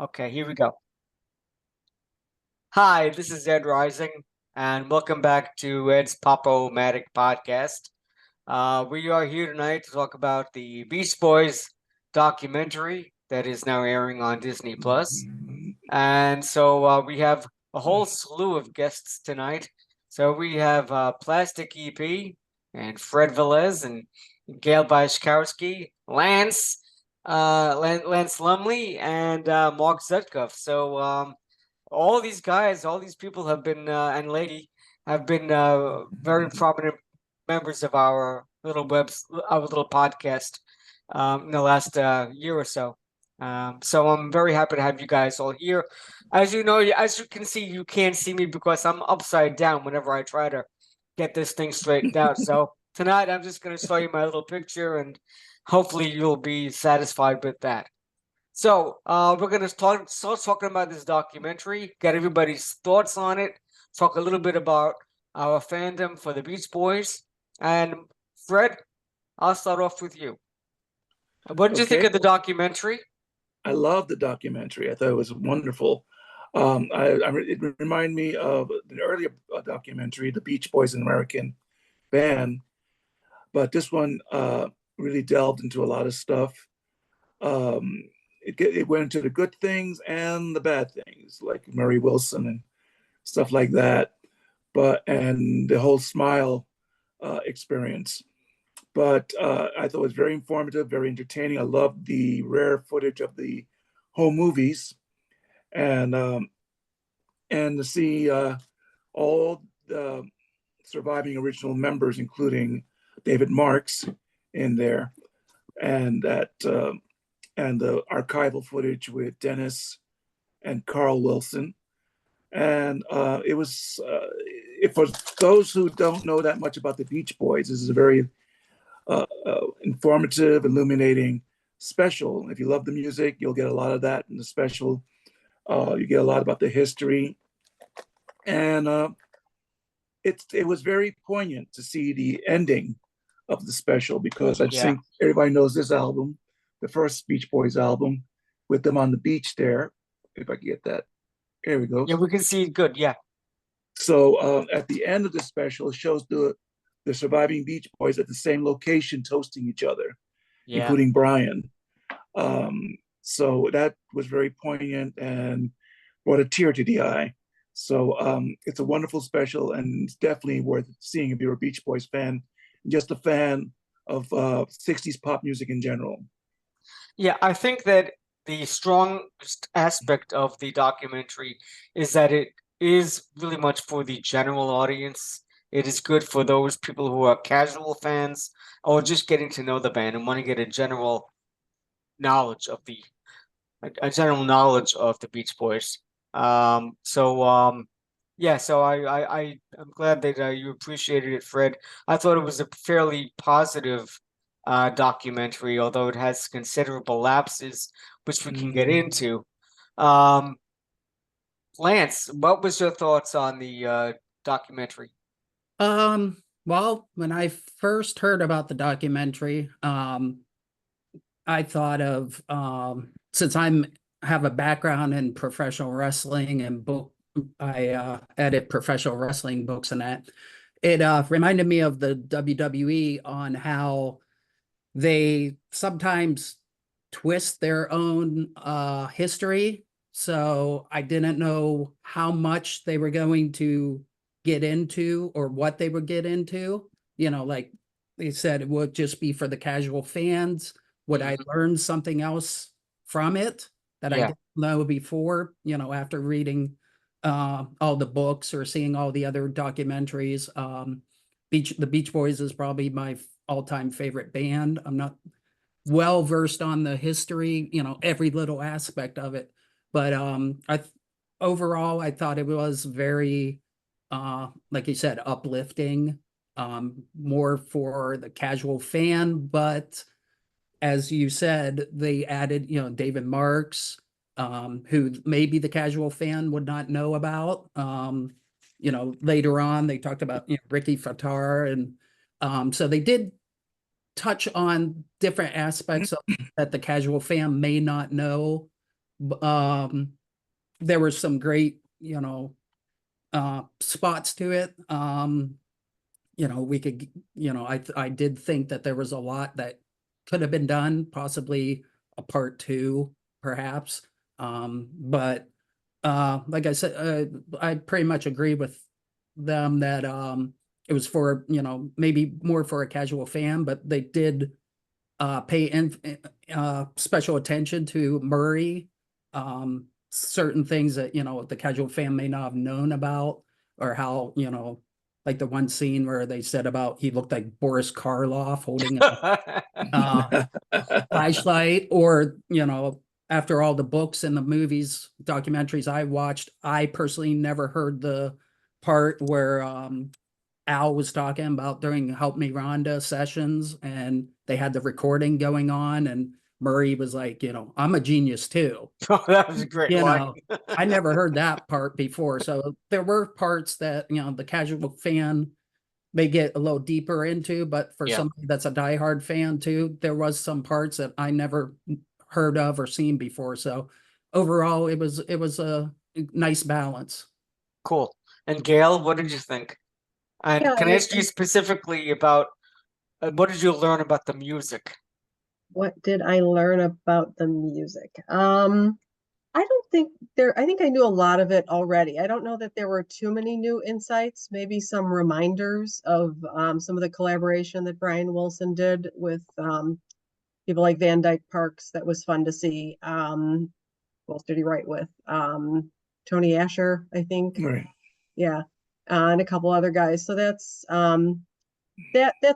Okay, here we go. Hi, this is Ed Rising, and welcome back to Ed's Pop-O-Matic podcast. We are here tonight to talk about the Beast Boys documentary that is now airing on Disney Plus. And so we have a whole slew of guests tonight. So we have Plastic EP and Fred Velez and Gail Bajkowski, Lance Lumley, and Mark Zutkoff. So all these guys, all these people have been and lady have been very prominent members of our little podcast in the last year or so. So I'm very happy to have you guys all here. As you know, as you can see, you can't see me because I'm upside down whenever I try to get this thing straightened out. So tonight I'm just going to show you my little picture, and hopefully you'll be satisfied with that. So we're going to start talking about this documentary, get everybody's thoughts on it, talk a little bit about our fandom for the Beach Boys. And Fred, I'll start off with you. What did you think Okay. of the documentary? I love the documentary. I thought it was wonderful. It reminded me of an earlier documentary, The Beach Boys, an American Band, but this one really delved into a lot of stuff. It went into the good things and the bad things, like Murray Wilson and stuff like that, and the whole Smile experience. But I thought it was very informative, very entertaining. I loved the rare footage of the home movies, and um, and to see all the surviving original members, including David Marks, in there, and that and the archival footage with Dennis and Carl Wilson, and it was for those who don't know that much about the Beach Boys, this is a very informative, illuminating special. If you love the music, you'll get a lot of that in the special. You get a lot about the history, and it was very poignant to see the ending of the special because I Yeah, think everybody knows this album, the first Beach Boys album, with them on the beach there. If I can get that, here we go. yeah, we can see it good. Yeah, So at the end of the special, it shows the surviving Beach Boys at the same location toasting each other, yeah. including Brian. So that was very poignant and brought a tear to the eye. So it's a wonderful special and it's definitely worth seeing if you're a Beach Boys fan, just a fan of 60s pop music in general. Yeah, I think that the strongest aspect of the documentary is that it is really much for the general audience. It is good for those people who are casual fans or just getting to know the band and want to get knowledge of a general knowledge of the Beach Boys. Yeah, so I'm glad that you appreciated it, Fred. I thought it was a fairly positive documentary, although it has considerable lapses, which we can get Mm. into. Um, Lance, what was your thoughts on the documentary? Well, when I first heard about the documentary, I thought of since I'm have a background in professional wrestling and book I edit professional wrestling books and that. It reminded me of the WWE on how they sometimes twist their own history. So I didn't know how much they were going to get into or what they would get into. Like they said, it would just be for the casual fans. Would I Mhm. learn something else from it that I Yeah, didn't know before, after reading all the books or seeing all the other documentaries? The Beach Boys is probably my all-time favorite band. I'm not well versed on the history, every little aspect of it. But overall, I thought it was very, like you said, uplifting, more for the casual fan. But as you said, they added, David Marks, who maybe the casual fan would not know about. Later on, they talked about Ricky Fattar, and so they did touch on different aspects of, that the casual fan may not know. There were some great, spots to it. We could, I did think that there was a lot that could have been done, possibly a part two, perhaps. But like I said, I pretty much agree with them that it was for, maybe more for a casual fan, but they did pay special attention to Murray, certain things that, the casual fan may not have known about, or how, like the one scene where they said about he looked like Boris Karloff holding a flashlight, or, after all the books and the movies, documentaries I watched, I personally never heard the part where Al was talking about during Help Me Rhonda sessions, and they had the recording going on, and Murray was like, I'm a genius too. Oh, that was a great line. I never heard that part before. So there were parts that, the casual fan may get a little deeper into, but for somebody that's a diehard fan too, there was some parts that I never heard of or seen before. So overall, it was a nice balance. Cool. And Gail, what did you think? And Yeah, can I ask you specifically about what did you learn about the music? What did I learn about the music? I don't think I think I knew a lot of it already. I don't know that there were too many new insights, maybe some reminders of some of the collaboration that Brian Wilson did with people like Van Dyke Parks. That was fun to see. Who else did he write with? Tony Asher, I think. Right. Yeah. And a couple other guys. So that's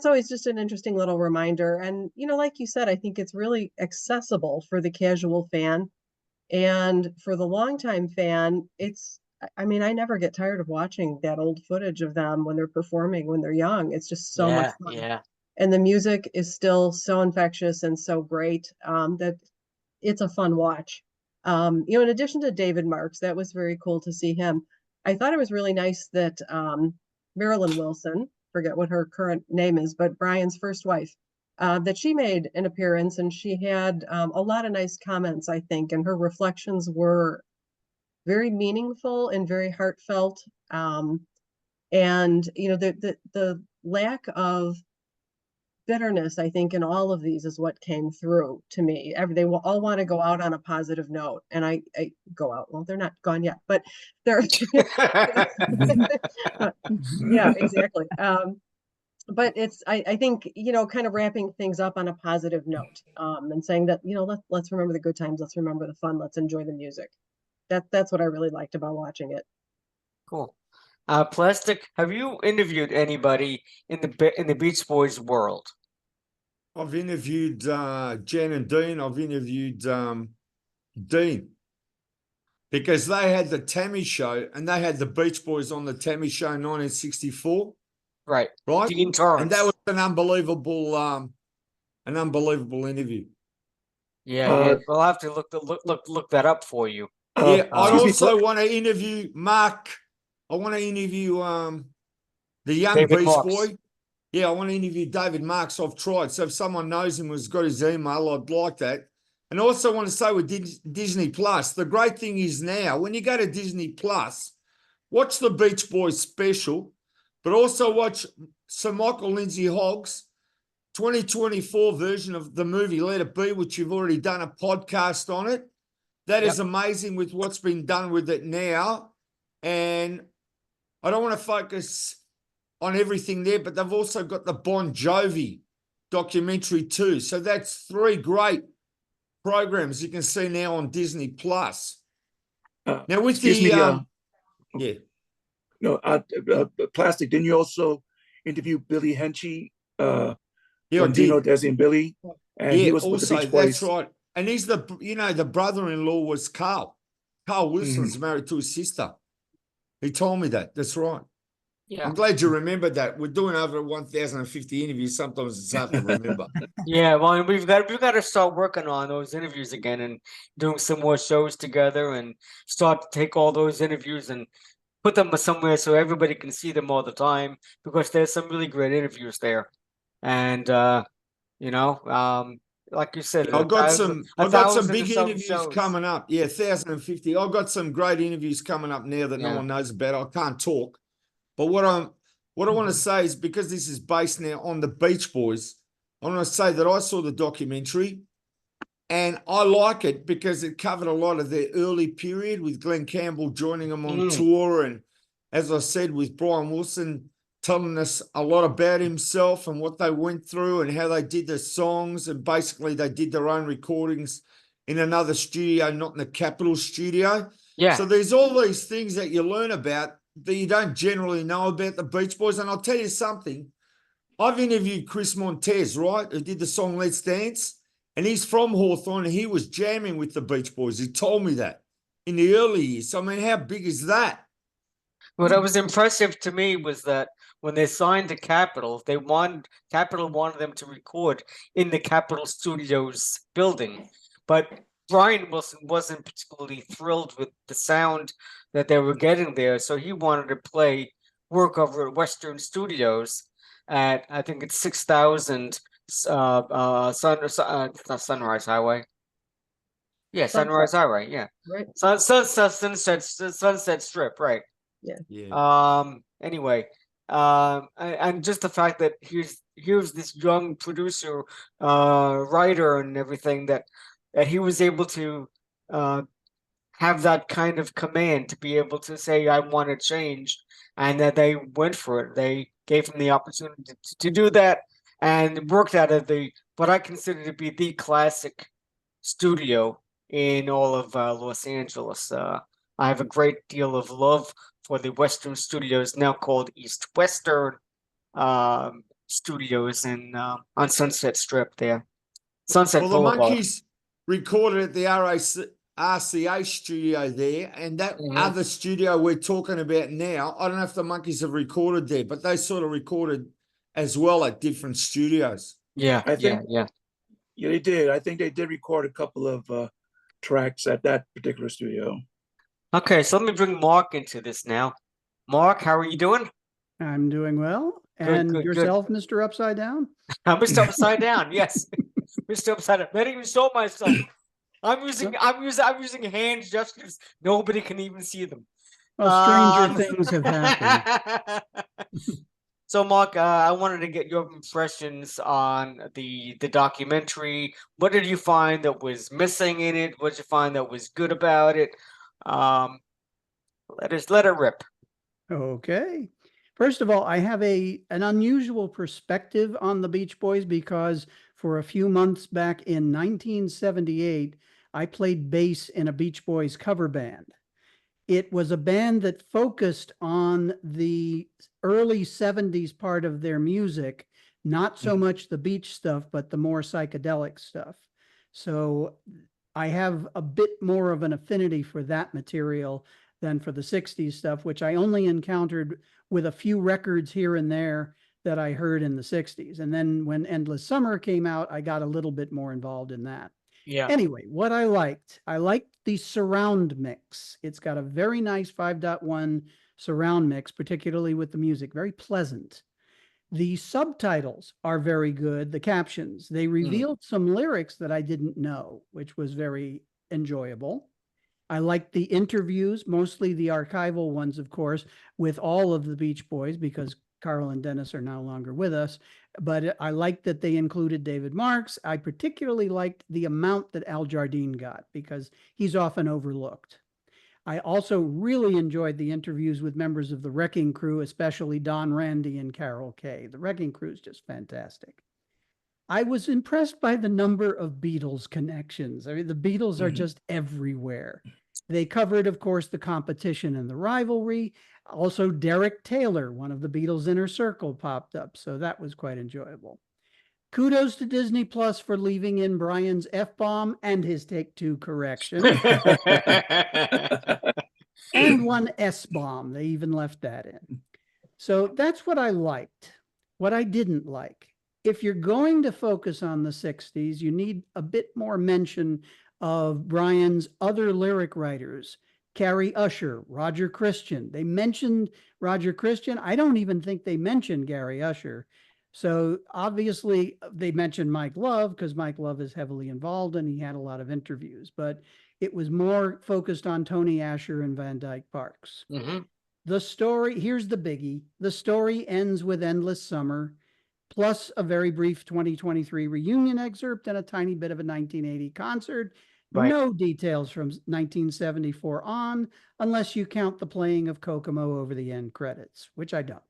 always just an interesting little reminder. And, like you said, I think it's really accessible for the casual fan. And for the longtime fan, I never get tired of watching that old footage of them when they're performing, when they're young. It's just so much fun. Yeah. And the music is still so infectious and so great that it's a fun watch. In addition to David Marks, that was very cool to see him. I thought it was really nice that Marilyn Wilson, forget what her current name is, but Brian's first wife, that she made an appearance, and she had a lot of nice comments, I think, and her reflections were very meaningful and very heartfelt. And the lack of bitterness, I think, in all of these is what came through to me. They will all want to go out on a positive note, and I go out. Well, they're not gone yet, but they're yeah, exactly. But it's I think kind of wrapping things up on a positive note, and saying that let's remember the good times, let's remember the fun, let's enjoy the music. That's what I really liked about watching it. Cool. Plastic, have you interviewed anybody in the Beach Boys world? I've interviewed Jen and Dean. I've interviewed Dean, because they had the Tammy Show, and they had the Beach Boys on the Tammy Show in 1964. Right. Right. Dean Torrance. And that was an unbelievable interview. Yeah, we'll have to look that up for you. Yeah, I excuse me, also want to interview Mark. I want to interview the young David Beach Marks. Boy. Yeah, I want to interview David Marks. I've tried. So if someone knows him, has got his email, I'd like that. And I also want to say with Disney Plus, the great thing is now, when you go to Disney Plus, watch the Beach Boys special, but also watch Sir Michael Lindsay Hogg's 2024 version of the movie Let It Be, which you've already done a podcast on it. That is amazing with what's been done with it now. And I don't want to focus on everything there, but they've also got the Bon Jovi documentary too. So that's 3 great programs you can see now on Disney Plus. Now with Plastic, didn't you also interview Billy Henchy? I Dino, did. Desi, and Billy? And he was also, with the Beach Boys. that's right. And he's the brother-in-law was Carl. Carl Wilson's married to his sister. He told me that. That's right. Yeah. I'm glad you remembered that. We're doing over 1,050 interviews. Sometimes it's hard to remember. Yeah, well, we've got to start working on those interviews again and doing some more shows together, and start to take all those interviews and put them somewhere so everybody can see them all the time, because there's some really great interviews there. And like you said, I've got some big some interviews shows. coming up. Yeah, 1,050. I've got some great interviews coming up now that no Yeah. one knows about. I can't talk. But what I want to say is, because this is based now on the Beach Boys, I want to say that I saw the documentary and I like it because it covered a lot of their early period with Glenn Campbell joining them on tour. And as I said, with Brian Wilson telling us a lot about himself and what they went through and how they did the songs. And basically they did their own recordings in another studio, not in the Capitol studio. Yeah. So there's all these things that you learn about that you don't generally know about the Beach Boys. And I'll tell you something. I've interviewed Chris Montez, right, who did the song Let's Dance, and he's from Hawthorne, and he was jamming with the Beach Boys. He told me that in the early years. So, I mean, how big is that? What was impressive to me was that when they signed to Capitol, Capitol wanted them to record in the Capitol Studios building, but Brian Wilson wasn't particularly thrilled with the sound that they were getting there, so he wanted to work over at Western Studios at, I think it's 6,000 not Sunrise Highway. Yeah, Sunrise Highway. Yeah, Right. Sunset Strip. Right. Yeah. Anyway, and just the fact that here's this young producer, writer, and everything that he was able to have that kind of command to be able to say, I want to change, and that they went for it. They gave him the opportunity to do that, and worked out of what I consider to be the classic studio in all of Los Angeles. I have a great deal of love for the Western Studios, now called East Western Studios, on Sunset Strip there. Sunset Boulevard. The Monkees recorded at the RCA studio there, and that other studio we're talking about now, I don't know if the Monkees have recorded there, but they sort of recorded as well at different studios. Yeah, Yeah, they did. I think they did record a couple of tracks at that particular studio. Okay, so let me bring Mark into this now. Mark, how are you doing? I'm doing well. Good, And good, yourself, Mr. Upside Down? I'm Mr. Upside Down. Yes, Mr. Upside Down. I didn't even show myself. I'm using hand gestures. Nobody can even see them. Well, stranger things have happened. So, Mark, I wanted to get your impressions on the documentary. What did you find that was missing in it? What did you find that was good about it? Let it rip. Okay. First of all, I have an unusual perspective on the Beach Boys because for a few months back in 1978, I played bass in a Beach Boys cover band. It was a band that focused on the early 70s part of their music, not so much the beach stuff, but the more psychedelic stuff. So I have a bit more of an affinity for that material than for the 60s stuff, which I only encountered with a few records here and there that I heard in the 60s. And then when Endless Summer came out, I got a little bit more involved in that. Yeah. Anyway, what I liked the surround mix. It's got a very nice 5.1 surround mix, particularly with the music, very pleasant. The subtitles are very good, the captions. They revealed some lyrics that I didn't know, which was very enjoyable. I liked the interviews, mostly the archival ones, of course, with all of the Beach Boys, because Carl and Dennis are no longer with us. But I liked that they included David Marks. I particularly liked the amount that Al Jardine got, because he's often overlooked. I also really enjoyed the interviews with members of the Wrecking Crew, especially Don Randy and Carol Kay. The Wrecking Crew is just fantastic. I was impressed by the number of Beatles connections. I mean, the Beatles are just everywhere. They covered, of course, the competition and the rivalry. Also, Derek Taylor, one of the Beatles' inner circle, popped up. So that was quite enjoyable. Kudos to Disney Plus for leaving in Brian's F-bomb and his take 2 correction. And one S-bomb. They even left that in. So that's what I liked. What I didn't like. If you're going to focus on the 60s, you need a bit more mention of Brian's other lyric writers, Carrie Usher, Roger Christian. They mentioned Roger Christian. I don't even think they mentioned Gary Usher. So obviously they mentioned Mike Love because Mike Love is heavily involved and he had a lot of interviews, but it was more focused on Tony Asher and Van Dyke Parks. Mhm. The story, here's the biggie. The story ends with Endless Summer, plus a very brief 2023 reunion excerpt and a tiny bit of a 1980 concert. Right. No details from 1974 on, unless you count the playing of Kokomo over the end credits, which I don't.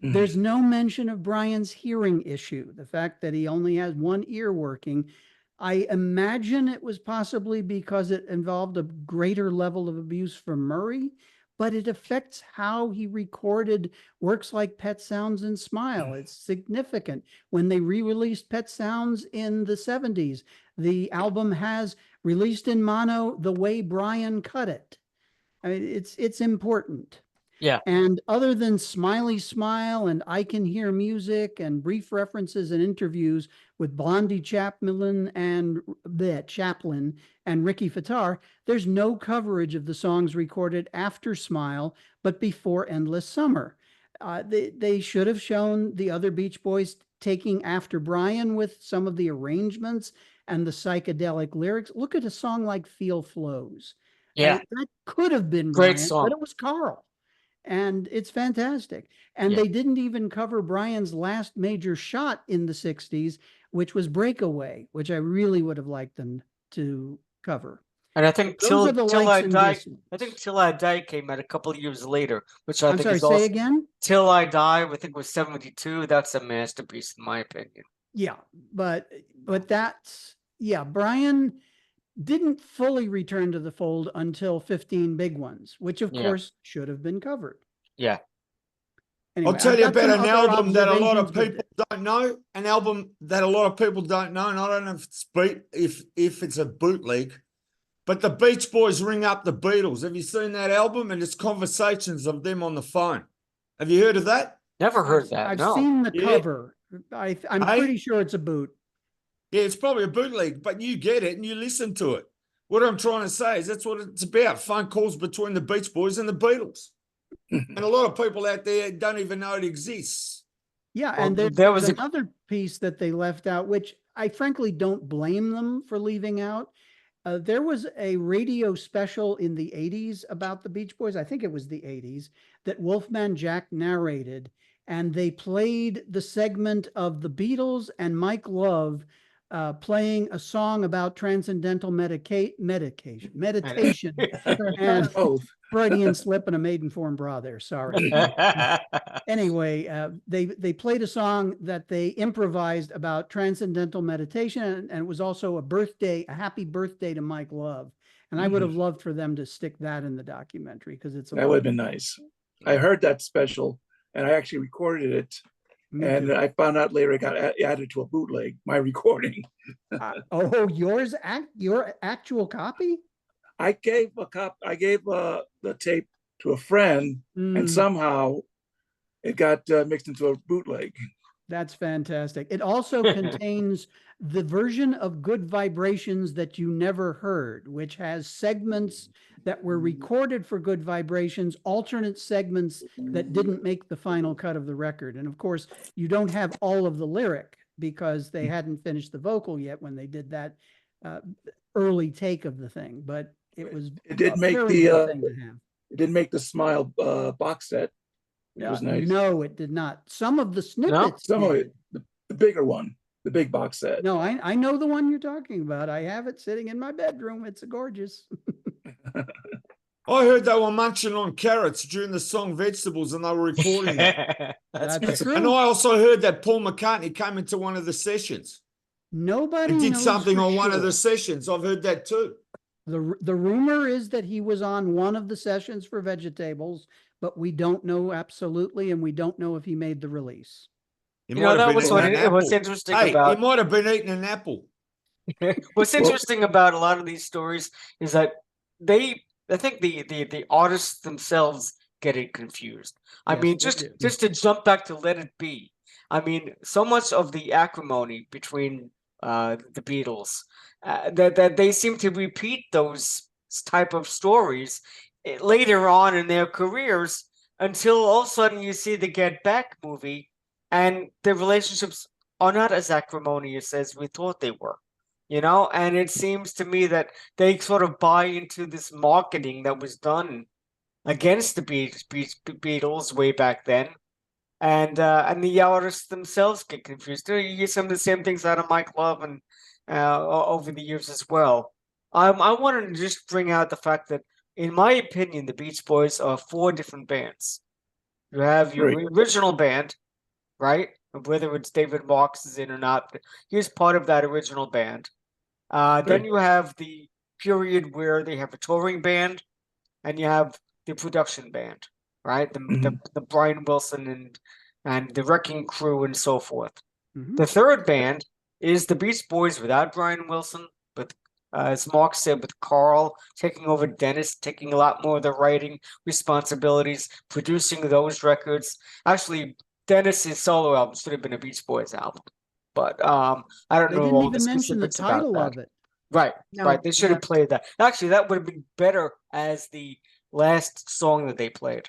There's no mention of Brian's hearing issue, the fact that he only has one ear working. I imagine it was possibly because it involved a greater level of abuse from Murray, but it affects how he recorded works like Pet Sounds and Smile. It's significant. When they re-released Pet Sounds in the 70s, the album has released in mono the way Brian cut it. I mean, it's important. Yeah. And other than Smiley Smile and I Can Hear Music and brief references and interviews with Blondie Chaplin and Ricky Fattar, there's no coverage of the songs recorded after Smile, but before Endless Summer. They should have shown the other Beach Boys taking after Brian with some of the arrangements and the psychedelic lyrics. Look at a song like Feel Flows. Yeah. That could have been Great Brian, song. but it was Carl. And it's fantastic. And Yeah. they didn't even cover Brian's last major shot in the 60s, which was Breakaway, which I really would have liked them to cover. And I think Those are the Till I likes and Die. dislikes. I think Till I Die came out a couple of years later, which I I'm think sorry, is say also again? Till I Die. I think was 72. That's a masterpiece in my opinion. Yeah, but that's, yeah, Brian didn't fully return to the fold until 15 Big Ones, which of Yeah. course should have been covered. Yeah. Anyway, I'll tell I've you got about some an other album that a lot of observations, people don't know. An album that a lot of people don't know, and I don't know if it's if it's a bootleg, but the Beach Boys ring up the Beatles. Have you seen that album? And it's conversations of them on the phone. Have you heard of that? Never heard that. I've No. seen the Yeah. cover. I'm Hey? pretty sure it's a boot. Yeah, it's probably a bootleg, but you get it and you listen to it. What I'm trying to say is that's what it's about. Phone calls between the Beach Boys and the Beatles. And a lot of people out there don't even know it exists. Yeah, Well, and there's there was a- another piece that they left out, which I frankly don't blame them for leaving out. There was a radio special in the 80s about the Beach Boys. I think it was the 80s that Wolfman Jack narrated, and they played the segment of the Beatles and Mike Love playing a song about transcendental meditation. And Both. Freudian slip and a maiden form bra there. Sorry. Anyway, they played a song that they improvised about transcendental meditation, and it was also a happy birthday to Mike Love. And I would have loved for them to stick that in the documentary because it's That would have been nice. I heard that special and I actually recorded it. And I found out later it got added to a bootleg, my recording. Your actual copy? I gave the tape to a friend, and somehow it got mixed into a bootleg. That's fantastic. It also contains the version of Good Vibrations that you never heard, which has segments that were recorded for Good Vibrations, alternate segments that didn't make the final cut of the record. And of course, you don't have all of the lyric because they hadn't finished the vocal yet when they did that early take of the thing. But it was It did make very good thing to have. it did make the Smile box set. It was nice. No, it did not. Some of the snippets. Some of it, the bigger one, the big box set. No, I know the one you're talking about. I have it sitting in my bedroom. It's gorgeous. I heard they were munching on carrots during the song Vegetables and they were recording it. That's true. And I also heard that Paul McCartney came into one of the sessions. Nobody He did knows something for on one of the sure. sessions. I've heard that too. The rumor is that he was on one of the sessions for Vegetables, but we don't know absolutely, and we don't know if he made the release. He You might know, have that been was eating what an it was apple. interesting Hey, about. he might have been eating an apple. What's interesting about a lot of these stories is that I think the artists themselves get it confused. I Yes, mean, they do. just to jump back to Let It Be. I mean, so much of the acrimony between the Beatles that they seem to repeat those type of stories later on in their careers until all of a sudden you see the Get Back movie and their relationships are not as acrimonious as we thought they were, you know. And it seems to me that they sort of buy into this marketing that was done against the Beatles way back then, and the artists themselves get confused. You get some of the same things out of Mike Love and over the years as well. I wanted to just bring out the fact that, in my opinion, the Beach Boys are four different bands. You have your Right. original band, right? Whether it's David Marks is in or not, but he's part of that original band. Then Right. you have the period where they have a touring band, and you have the production band, right? Mhm. The Brian Wilson and the Wrecking Crew and so forth. Mhm. The third band is the Beach Boys without Brian Wilson, but as Mark said, with Carl taking over Dennis, taking a lot more of the writing responsibilities, producing those records. Actually, Dennis's solo album should have been a Beach Boys album, but I don't They know didn't all the even mention the specifics about title that. of it. Right, No, right. They should have yeah. played that. Actually, that would have been better as the last song that they played.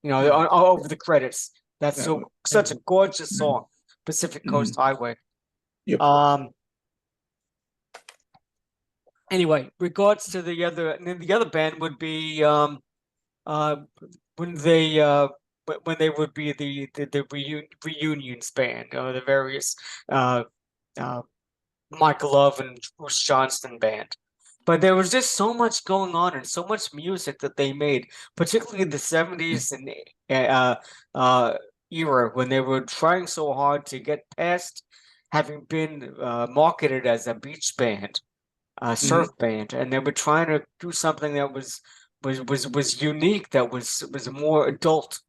You know, Yeah. over the credits. That's That so one. such a gorgeous Mhm. song, Pacific Coast Highway. Yep. Anyway, regards to the other, and then the other band would be uh when they when they would be the reunions band, or the various uh Mike Love and Bruce Johnston band. But there was just so much going on and so much music that they made, particularly in the 70s and uh, era, when they were trying so hard to get past having been marketed as a beach band, a surf band, and they were trying to do something that was unique, that was more adult,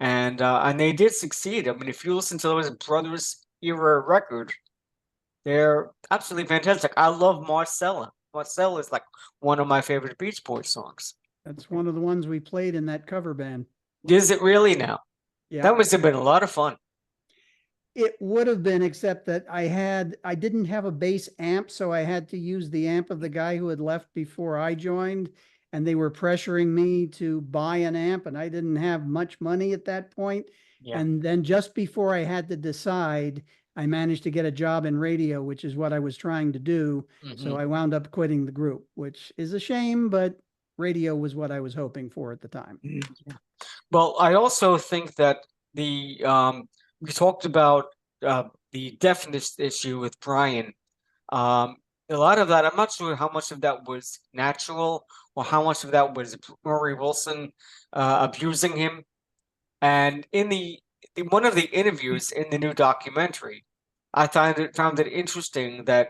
and they did succeed. I mean, if you listen to those Brothers era record, they're absolutely fantastic. I love Marcella. Marcella is like one of my favorite Beach Boys songs. That's one of the ones we played in that cover band. Is it really now? Yeah. That must have been a lot of fun. It would have been, except that I didn't have a bass amp, so I had to use the amp of the guy who had left before I joined, and they were pressuring me to buy an amp, and I didn't have much money at that point. Yeah. And then just before I had to decide, I managed to get a job in radio, which is what I was trying to do. So Mhm. I wound up quitting the group, which is a shame, but radio was what I was hoping for at the time. Well, I also think that the we talked about the deafness issue with Brian. A lot of that, I'm not sure how much of that was natural or how much of that was Murray Wilson abusing him. And in one of the interviews in the new documentary, I found it interesting that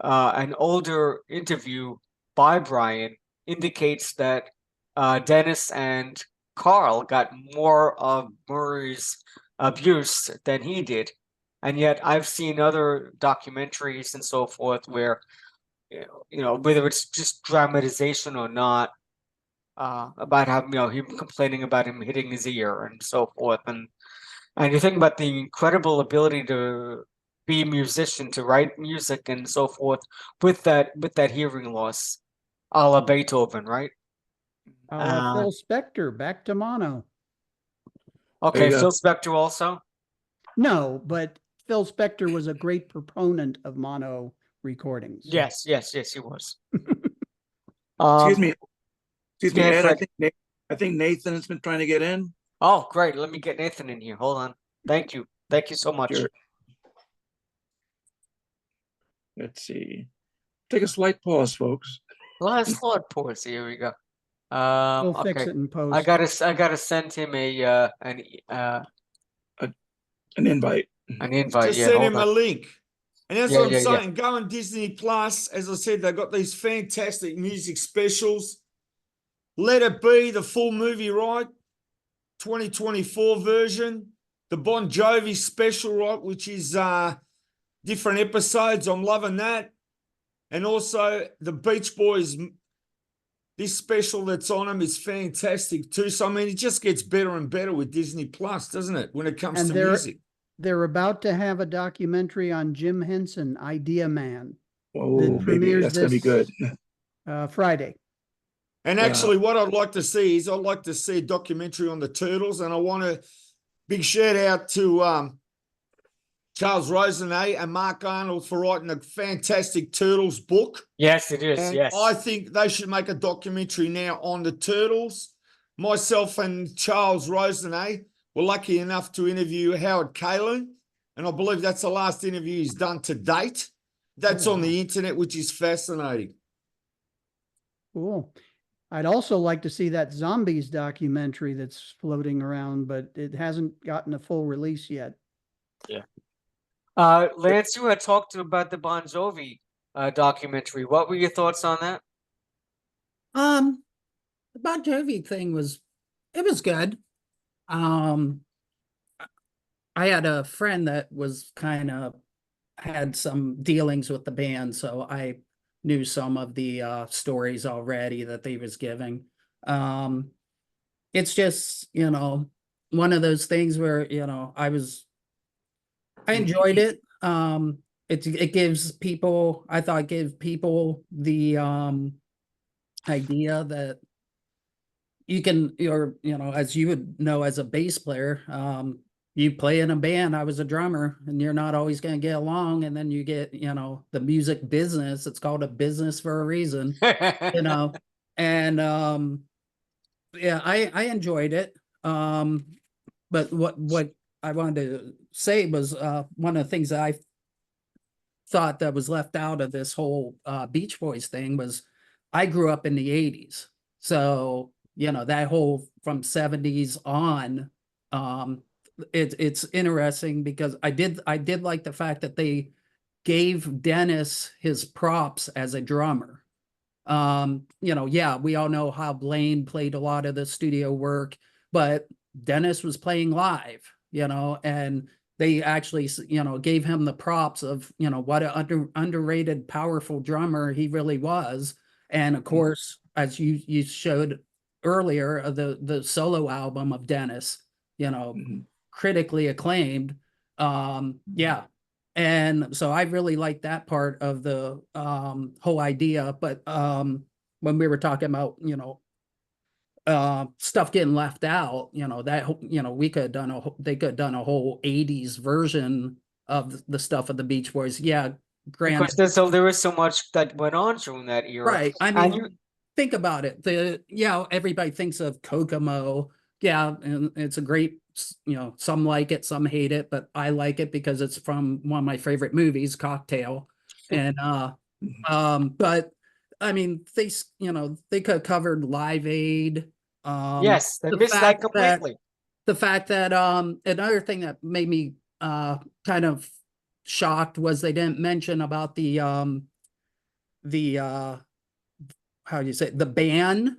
an older interview by Brian indicates that Dennis and Carl got more of Murray's abuse than he did. And yet I've seen other documentaries and so forth where, whether it's just dramatization or not, about how, him complaining about him hitting his ear and so forth. And you think about the incredible ability to be a musician, to write music and so forth with that hearing loss, a la Beethoven, right? Phil Spector, back to mono. Okay, There you Phil go. Spector also. No, but Phil Spector was a great proponent of mono recordings. Yes, he was. Excuse me, go ahead, Ed. Fred. I think Nathan has been trying to get in. Oh, great. Let me get Nathan in here. Hold on. Thank you so much. Sure. Let's see. Take a slight pause, folks. Last thought pause. Here we go. We'll fix Okay. it in post. I gotta send him an invite. invite. Just Yeah, send hold him on. a link. And that's Yeah, what I'm yeah. saying. Go on Disney Plus. As I said, they've got these fantastic music specials. Let It Be, the full movie, right? 2024 version. The Bon Jovi special, right? Which is different episodes. I'm loving that. And also the Beach Boys, this special that's on them is fantastic too. So, I mean, it just gets better and better with Disney Plus, doesn't it? When it comes And to music. They're about to have a documentary on Jim Henson, Idea Man. Oh, that baby, premieres that's going to be good. Friday. And Wow. actually, what I'd like to see is I'd like to see a documentary on the Turtles. And I want to big shout out to Charles Rosenet and Mark Arnold for writing a fantastic Turtles book. Yes, it is. And Yes. I think they should make a documentary now on the Turtles. Myself and Charles Rosenet were lucky enough to interview Howard Kalin, and I believe that's the last interview he's done to date. That's on the internet, which is fascinating. Cool. I'd also like to see that zombies documentary that's floating around, but it hasn't gotten a full release yet. Yeah. Lance, you had talked about the Bon Jovi documentary. What were your thoughts on that? The Bon Jovi thing was good. I had a friend that was kind of had some dealings with the band, so I knew some of the stories already that they was giving. It's just, one of those things where, I enjoyed it. It gives people, I thought it gave people the idea that you can, as you would know as a bass player, you play in a band. I was a drummer, and you're not always going to get along. And then you get, the music business. It's called a business for a reason, And yeah, I enjoyed it. But what I wanted to say was one of the things that I thought that was left out of this whole Beach Boys thing was I grew up in the 80s. So, that whole from 70s on, it's interesting because I did like the fact that they gave Dennis his props as a drummer. Yeah, we all know how Blaine played a lot of the studio work, but Dennis was playing live, and they actually, gave him the props of, what an underrated, powerful drummer he really was. And of course, as you showed earlier, the solo album of Dennis, critically acclaimed. Yeah. And so I really like that part of the whole idea. But when we were talking about, stuff getting left out, we could have done they could have done a whole 80s version of the stuff of the Beach Boys. Yeah. Because there was so much that went on during that era. Right. I mean, think about it. Everybody thinks of Kokomo. Yeah, and it's a great, some like it, some hate it, but I like it because it's from one of my favorite movies, Cocktail. And but I mean, they could have covered Live Aid. Yes, they missed that completely. The fact that another thing that made me kind of shocked was they didn't mention about the how do you say, the ban,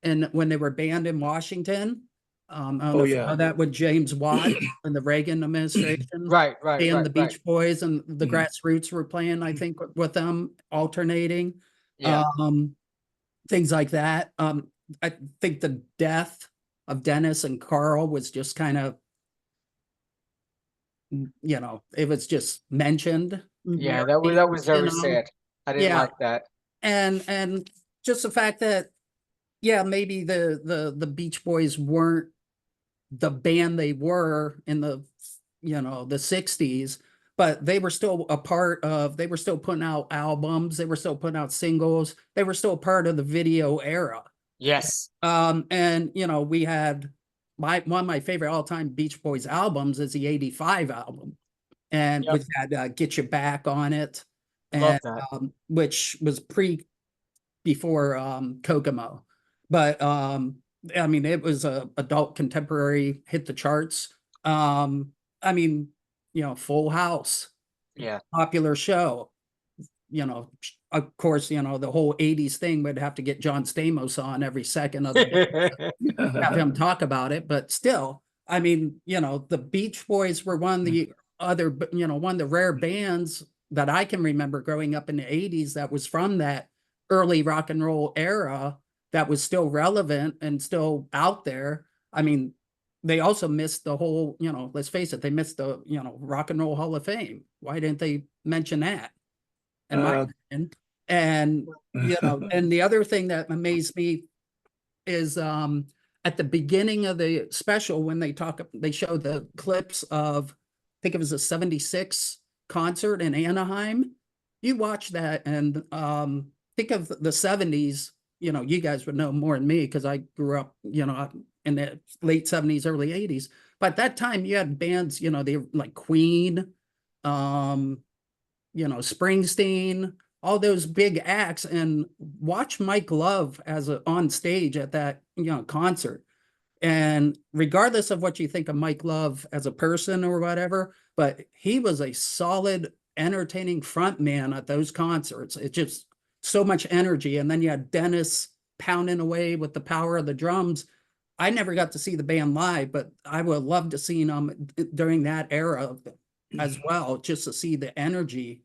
and when they were banned in Washington. That with James Watt and the Reagan administration, right, and the Beach Boys and the Grassroots were playing, I think, with them alternating, things like that. I think the death of Dennis and Carl was just kind of, it was just mentioned. Yeah, that was very sad. I didn't like that. And just the fact that, maybe the Beach Boys weren't the band they were in the, the 60s, but they were still they were still putting out albums. They were still putting out singles. They were still part of the video era. Yes. And, we had one of my favorite all-time Beach Boys albums is the 85 album. And we had Get You Back on it. Love that. Which was before Kokomo. But I mean, it was a adult contemporary, hit the charts. I mean, Full House, popular show. Of course, the whole 80s thing would have to get John Stamos on every second of the day, have him talk about it. But still, I mean, the Beach Boys were one of the other, one of the rare bands that I can remember growing up in the 80s that was from that early rock and roll era that was still relevant and still out there. I mean, they also missed the whole, let's face it, they missed the, Rock and Roll Hall of Fame. Why didn't they mention that? In my opinion. And, and the other thing that amazed me is at the beginning of the special, when they show the clips of think it was a 76 concert in Anaheim. You watch that and think of the 70s, you know, you guys would know more than me because I grew up, you know, in the late 70s, early 80s. But at that time you had bands, you know, they like Queen, you know, Springsteen, all those big acts, and watch Mike Love as on stage at that, you know, concert. And regardless of what you think of Mike Love as a person or whatever, but he was a solid, entertaining front man at those concerts. It just so much energy. And then you had Dennis pounding away with the power of the drums. I never got to see the band live, but I would love to see them during that era as well, just to see the energy.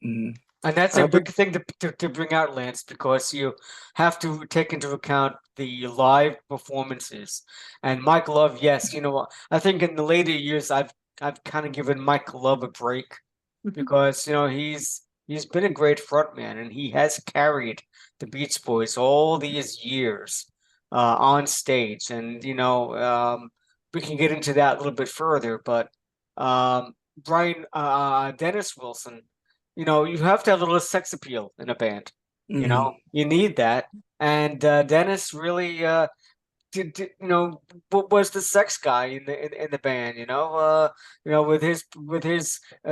Mhm. And that's a big thing to bring out, Lance, because you have to take into account the live performances. And Mike Love, yes, you know, I think in the later years I've kind of given Mike Love a break because, you know, he's been a great frontman and he has carried the Beach Boys all these years on stage. And, you know, we can get into that a little bit further, but Dennis Wilson, you know, you have to have a little sex appeal in a band. You know, you need that. And Dennis really, you know, was the sex guy in the band. You know, with his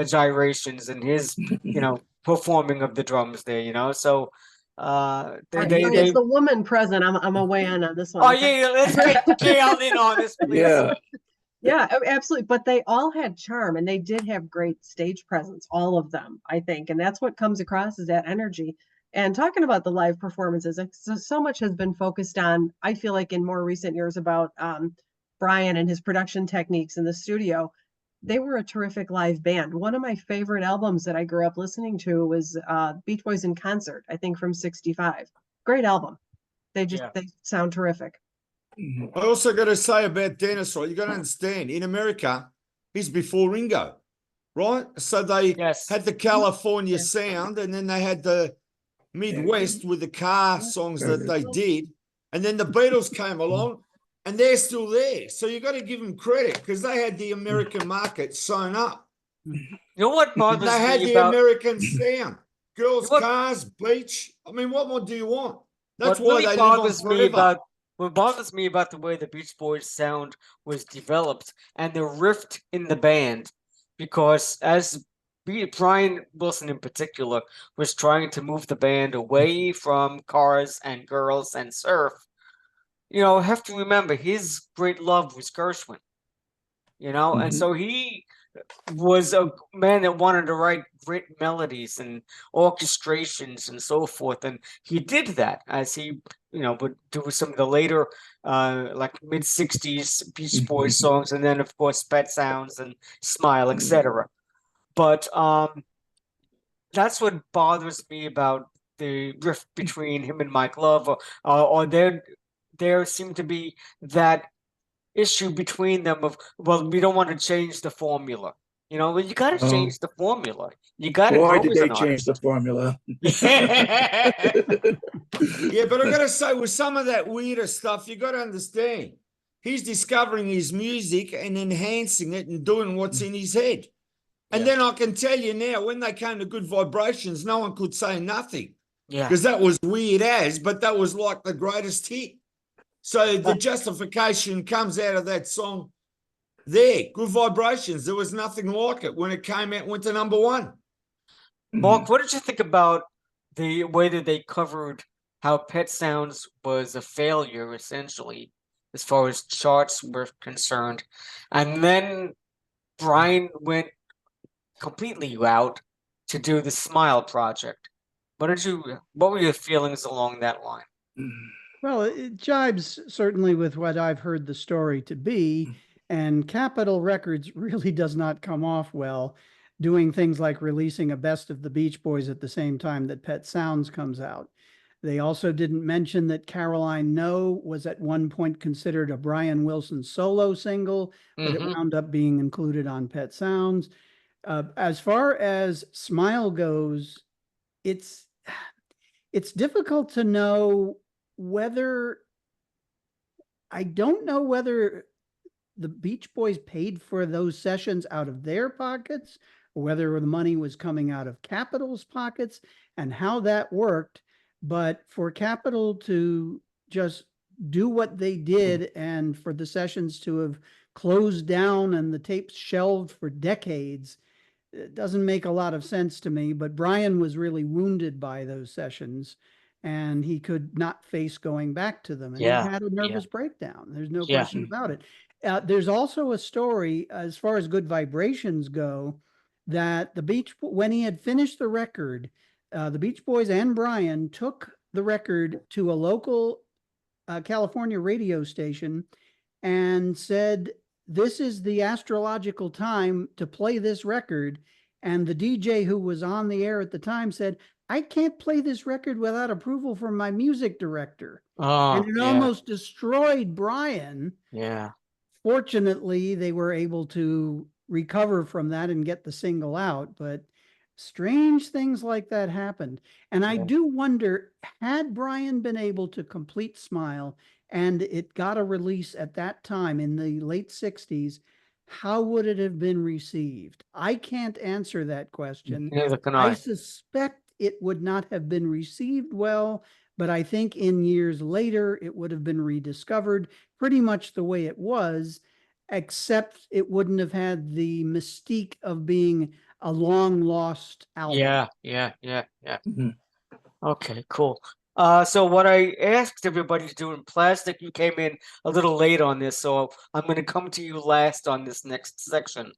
gyrations and his, you know, performing of the drums there. You know, so It's the woman present. I'm away on this one. Oh yeah, let's get Gail in on this, please. Yeah. Yeah, absolutely. But they all had charm and they did have great stage presence, all of them, I think. And that's what comes across is that energy. And talking about the live performances, so much has been focused on, I feel like in more recent years about Brian and his production techniques in the studio. They were a terrific live band. One of my favorite albums that I grew up listening to was Beach Boys in Concert, I think from '65. Great album. They sound terrific. I also got to say about Dennis, right? You got to understand, in America, he's before Ringo, right? So they had the California sound, and then they had the Midwest with the car songs that they did, and then the Beatles came along, and they're still there. So you got to give them credit because they had the American market sewn up. You know what bothers me They had the about American sound, girls, cars, beach. I mean, what more do you want? That's why really they live on forever. What bothers me about the way the Beach Boys sound was developed and the rift in the band, because as Brian Wilson in particular was trying to move the band away from cars and girls and surf, you know, have to remember his great love was Gershwin, you know, and so he was a man that wanted to write great melodies and orchestrations and so forth, and he did that as he, you know, would do some of the later like mid-60s Beach Boys songs, and then of course Pet Sounds and Smile, etc. But that's what bothers me about the rift between him and Mike Love, or there seemed to be that issue between them of, well, we don't want to change the formula. You know, well, you got to change the formula. You got to. Why did they change the formula? Yeah, but I got to say, with some of that weirder stuff, you got to understand, he's discovering his music and enhancing it and doing what's in his head. And then I can tell you now, when they came to Good Vibrations, no one could say nothing. Yeah. Because that was weird as, but that was like the greatest hit. So the justification comes out of that song there. Good Vibrations. There was nothing like it when it came out, went to #1. Mark, what did you think about the way that they covered how Pet Sounds was a failure, essentially, as far as charts were concerned? And then Brian went completely out to do the Smile project. What were your feelings along that line? Well, it jibes certainly with what I've heard the story to be, and Capitol Records really does not come off well doing things like releasing a best of the Beach Boys at the same time that Pet Sounds comes out. They also didn't mention that Caroline No was at one point considered a Brian Wilson solo single, but it wound up being included on Pet Sounds. As far as Smile goes, it's difficult to know whether, I don't know whether the Beach Boys paid for those sessions out of their pockets, or whether the money was coming out of Capitol's pockets, and how that worked. But for Capitol to just do what they did, and for the sessions to have closed down and the tapes shelved for decades, it doesn't make a lot of sense to me. But Brian was really wounded by those sessions, and he could not face going back to them. And he Yeah, had a yeah, nervous breakdown. There's no yeah. question about it. There's also a story, as far as Good Vibrations go, that when he had finished the record, the Beach Boys and Brian took the record to a local California radio station and said, "This is the astrological time to play this record." And the DJ who was on the air at the time said, "I can't play this record without approval from my music director." And Oh, it yeah, almost destroyed Brian. yeah, Fortunately, they were able to recover from that and get the single out, but strange things like that happened. And I yeah. do wonder, had Brian been able to complete Smile and it got a release at that time in the late 60s, how would it have been received? I can't answer that question. Neither can I I. suspect it would not have been received well, but I think in years later it would have been rediscovered pretty much the way it was, except it wouldn't have had the mystique of being a long lost album. Yeah, yeah, yeah, yeah. Mhm. Okay, cool. So what I asked everybody to do in plastic, you came in a little late on this, so I'm going to come to you last on this next section.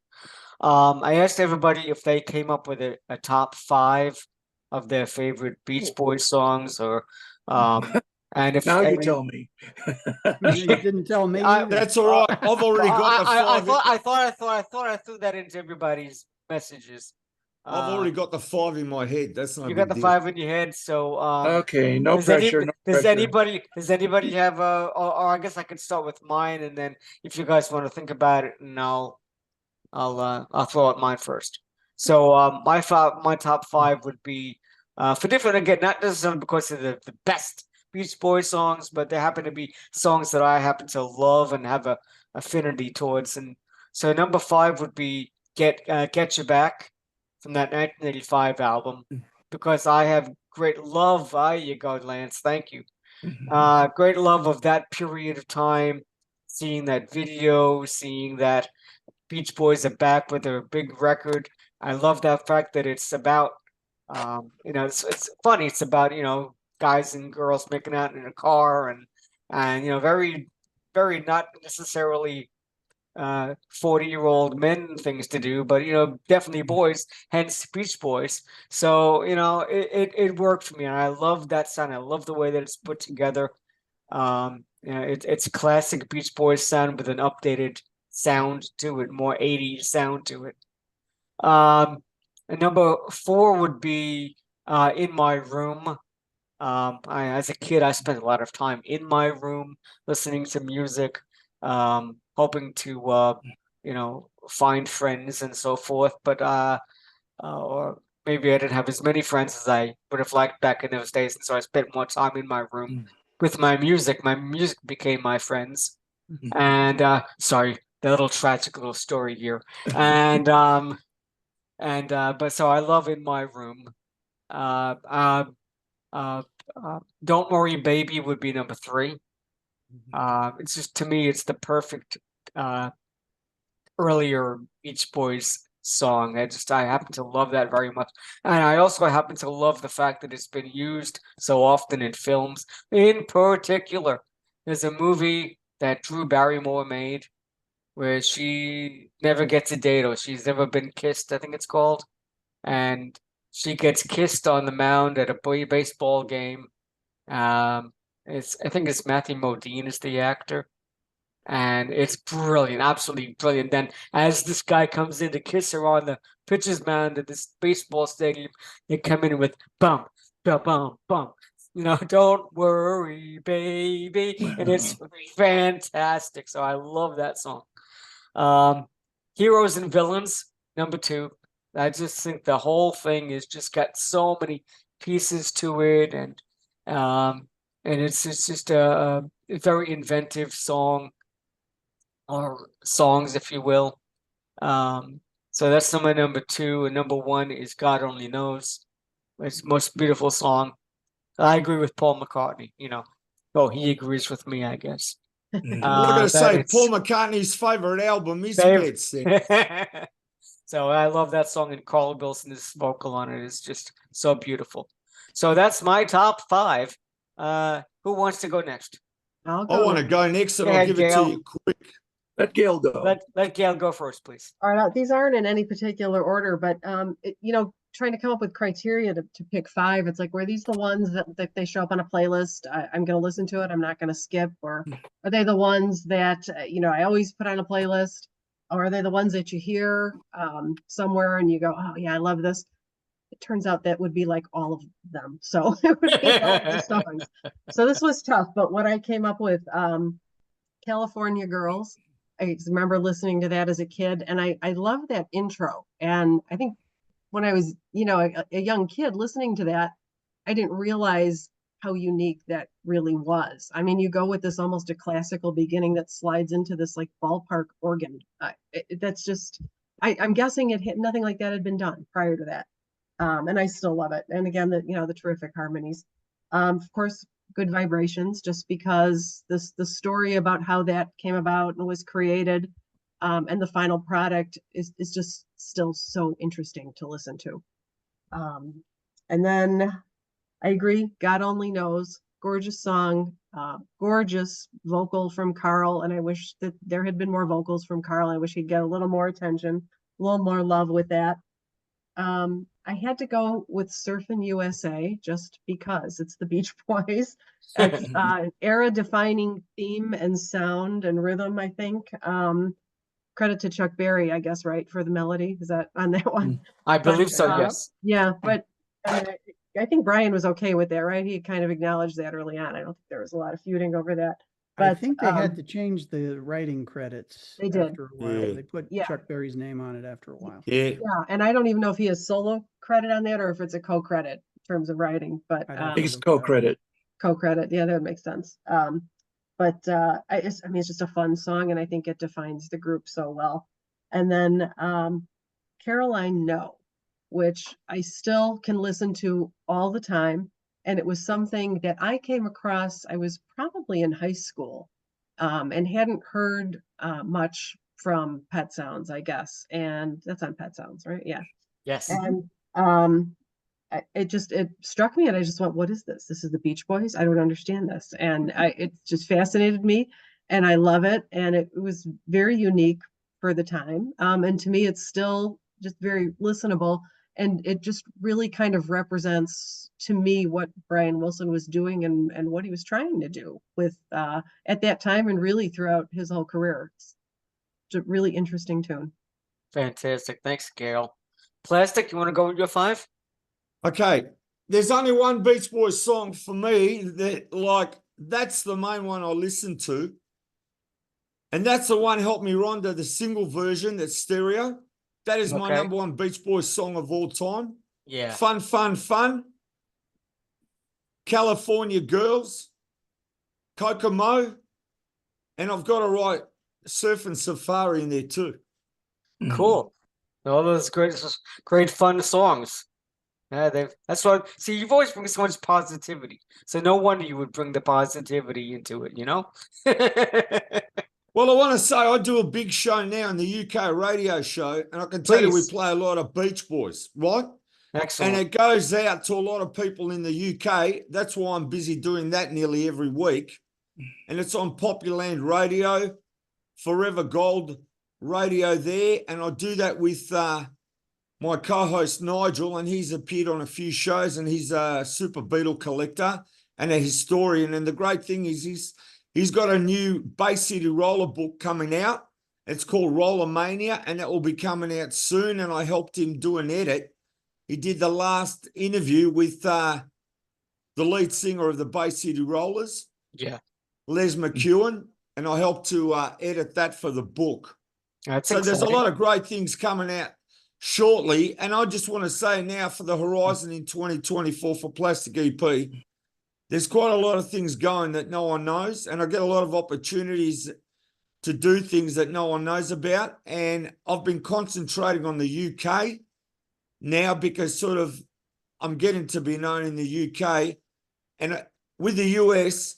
I asked everybody if they came up with a top 5 of their favorite Beach Boys songs, or and if Now you and- tell me. You didn't tell me. I- either. That's all right. I've already got the I 5. thought I threw that into everybody's messages. I've already got the 5 in my head. That's not You a got big the deal. 5 in your head, so Okay, no does pressure. No does pressure. anybody have or I guess I could start with mine, and then if you guys want to think about it, and I'll throw out mine first. So my top 5 would be for different, again, not necessarily because of the best Beach Boys songs, but they happen to be songs that I happen to love and have a affinity towards. And so number 5 would be Get You Back from that 1985 album, because I have great love. There you go, Lance. Thank you. Great love of that period of time, seeing that video, seeing that Beach Boys are back with their big record. I love that fact that it's about, it's funny. It's about, guys and girls making out in a car, and very, very not necessarily 40-year-old men things to do, but definitely boys, hence Beach Boys. So it worked for me, and I love that sound. I love the way that it's put together. It's classic Beach Boys sound with an updated sound to it, more 80s sound to it. And number 4 would be In My Room. As a kid, I spent a lot of time in my room listening to music, hoping to find friends and so forth. But or maybe I didn't have as many friends as I would have liked back in those days, and so I spent more time in my room with my music. My music became my friends. And sorry, the little tragic little story here. And but so I love In My Room. Don't Worry Baby would be number 3. It's just, to me, it's the perfect earlier Beach Boys song. I happen to love that very much. And I also happen to love the fact that it's been used so often in films. In particular, there's a movie that Drew Barrymore made where she never gets a date, or she's never been kissed, I think it's called. And she gets kissed on the mound at a baseball game. I think it's Matthew Modine is the actor. And it's brilliant, absolutely brilliant. Then as this guy comes in to kiss her on the pitcher's mound at this baseball stadium, they come in with bum, bum, bum, bum. Don't worry, baby. And it's fantastic. So I love that song. Heroes and Villains, number 2. I just think the whole thing is just got so many pieces to it, and it's just a very inventive song. or songs, if you will. So that's my number 2, and number 1 is God Only Knows. It's the most beautiful song. I agree with Paul McCartney, you know. Oh, he agrees with me, I guess. Mhm. Well, I got to That say, it's Paul McCartney's favorite album is Fav- Pet Sematary. So I love that song, and Carl Wilson's vocal on it is just so beautiful. So that's my top 5. Who wants to go next? I'll I go want to next. go next, and Go I'll ahead, give it to Gail. you quick. Let Gail go. Let Gail go first, please. All right, these aren't in any particular order, but trying to come up with criteria to pick 5, it's like, were these the ones that they show up on a playlist? I'm going to listen to it. I'm not going to skip. Or are they the ones that, I always put on a playlist? Or are they the ones that you hear somewhere and you go, oh yeah, I love this? It turns out that would be like all of them. So it would be all of the songs. So this was tough, but what I came up with, California Girls. I remember listening to that as a kid, and I love that intro. And I think when I was, a young kid listening to that, I didn't realize how unique that really was. I mean, you go with this almost a classical beginning that slides into this like ballpark organ. That's just, I'm guessing nothing like that had been done prior to that. And I still love it. And again, the terrific harmonies. Of course, Good Vibrations, just because the story about how that came about and was created, and the final product is just still so interesting to listen to. And then I agree, God Only Knows, gorgeous song, gorgeous vocal from Carl, and I wish that there had been more vocals from Carl. I wish he'd get a little more attention, a little more love with that. I had to go with Surfin' USA just because it's the Beach Boys. It's an era-defining theme and sound and rhythm, I think. Credit to Chuck Berry, I guess, right, for the melody. Is that on that one? I believe so, Yep. yes. Yeah, but I think Brian was okay with that, right? He kind of acknowledged that early on. I don't think there was a lot of feuding over that. I But think they had to change the writing credits They did. after a while. Yeah. They put Yeah. Chuck Berry's name on it after a while. Yeah. yeah, and I don't even know if he has solo credit on that or if it's a co-credit in terms of writing, but I'd have I to think it's look it up. co-credit. co-credit. Yeah, that would make sense. But it's just a fun song, and I think it defines the group so well. And then Caroline No, which I still can listen to all the time. And it was something that I came across, I was probably in high school, and hadn't heard much from Pet Sounds, I guess. And that's on Pet Sounds, right? Yeah. Yes. And it struck me, and I just went, what is this? This is the Beach Boys? I don't understand this. And it just fascinated me, and I love it. And it was very unique for the time. And to me, it's still just very listenable. And it just really kind of represents to me what Brian Wilson was doing and what he was trying to do with at that time and really throughout his whole career. It's a really interesting tune. Fantastic. Thanks, Gail. Plastic, you want to go with your 5? Okay. There's only one Beach Boys song for me that's the main one I listen to. And that's the one, Help Me Rhonda, the single version that's stereo. That is my Okay. number 1 Beach Boys song of all time. Yeah. Fun, fun, fun. California Girls. Kokomo. And I've got to write Surfing Safari in there too. Cool. All those great fun songs. Yeah, that's what. See, you've always bring so much positivity. So no wonder you would bring the positivity into it, you know? Well, I want to say I do a big show now in the UK radio show, and I can tell you we Please. play a lot of Beach Boys, right? Excellent. And it goes out to a lot of people in the UK. That's why I'm busy doing that nearly every week. And it's on Popularland Radio, Forever Gold Radio there. And I do that with my co-host Nigel, and he's appeared on a few shows, and he's a super Beatle collector and a historian. And the great thing is he's got a new Bay City Roller book coming out. It's called Roller Mania, and that will be coming out soon. And I helped him do an edit. He did the last interview with the lead singer of the Bay City Rollers, Yeah. Les McEwen, and I helped to edit that for the book. That's So there's a exciting. lot of great things coming out shortly. And I just want to say now for the horizon in 2024 for Plastic EP, there's quite a lot of things going that no one knows. And I get a lot of opportunities to do things that no one knows about. And I've been concentrating on the UK now because sort of I'm getting to be known in the UK. And with the US,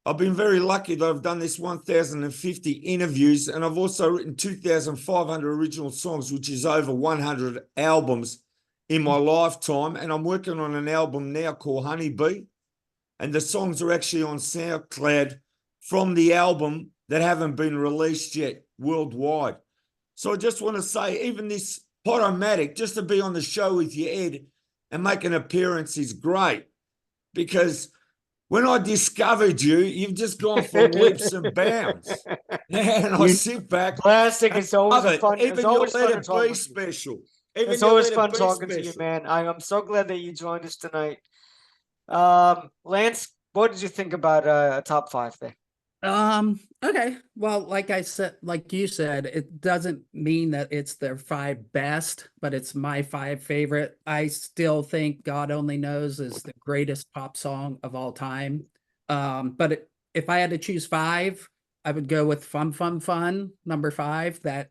I've been very lucky that I've done this 1,050 interviews, and I've also written 2,500 original songs, which is over 100 albums in my lifetime. And I'm working on an album now called Honeybee. And the songs are actually on SoundCloud from the album that haven't been released yet worldwide. So I just want to say, even this Podomatic, just to be on the show with you, Ed, and make an appearance is great, because when I discovered you, you've just gone for leaps and bounds. And I sit back. Plastic is always love a it. fun. It's Even your always fun Let to It talk Be with you. special. Even It's your always Let It fun Be talking to you, special. man. I'm so glad that you joined us tonight. Lance, what did you think about a top 5 there? Okay. Well, like I said, like you said, it doesn't mean that it's their 5 best, but it's my 5 favorite. I still think God Only Knows is the greatest pop song of all time. But if I had to choose 5, I would go with Fun Fun Fun, number 5. That,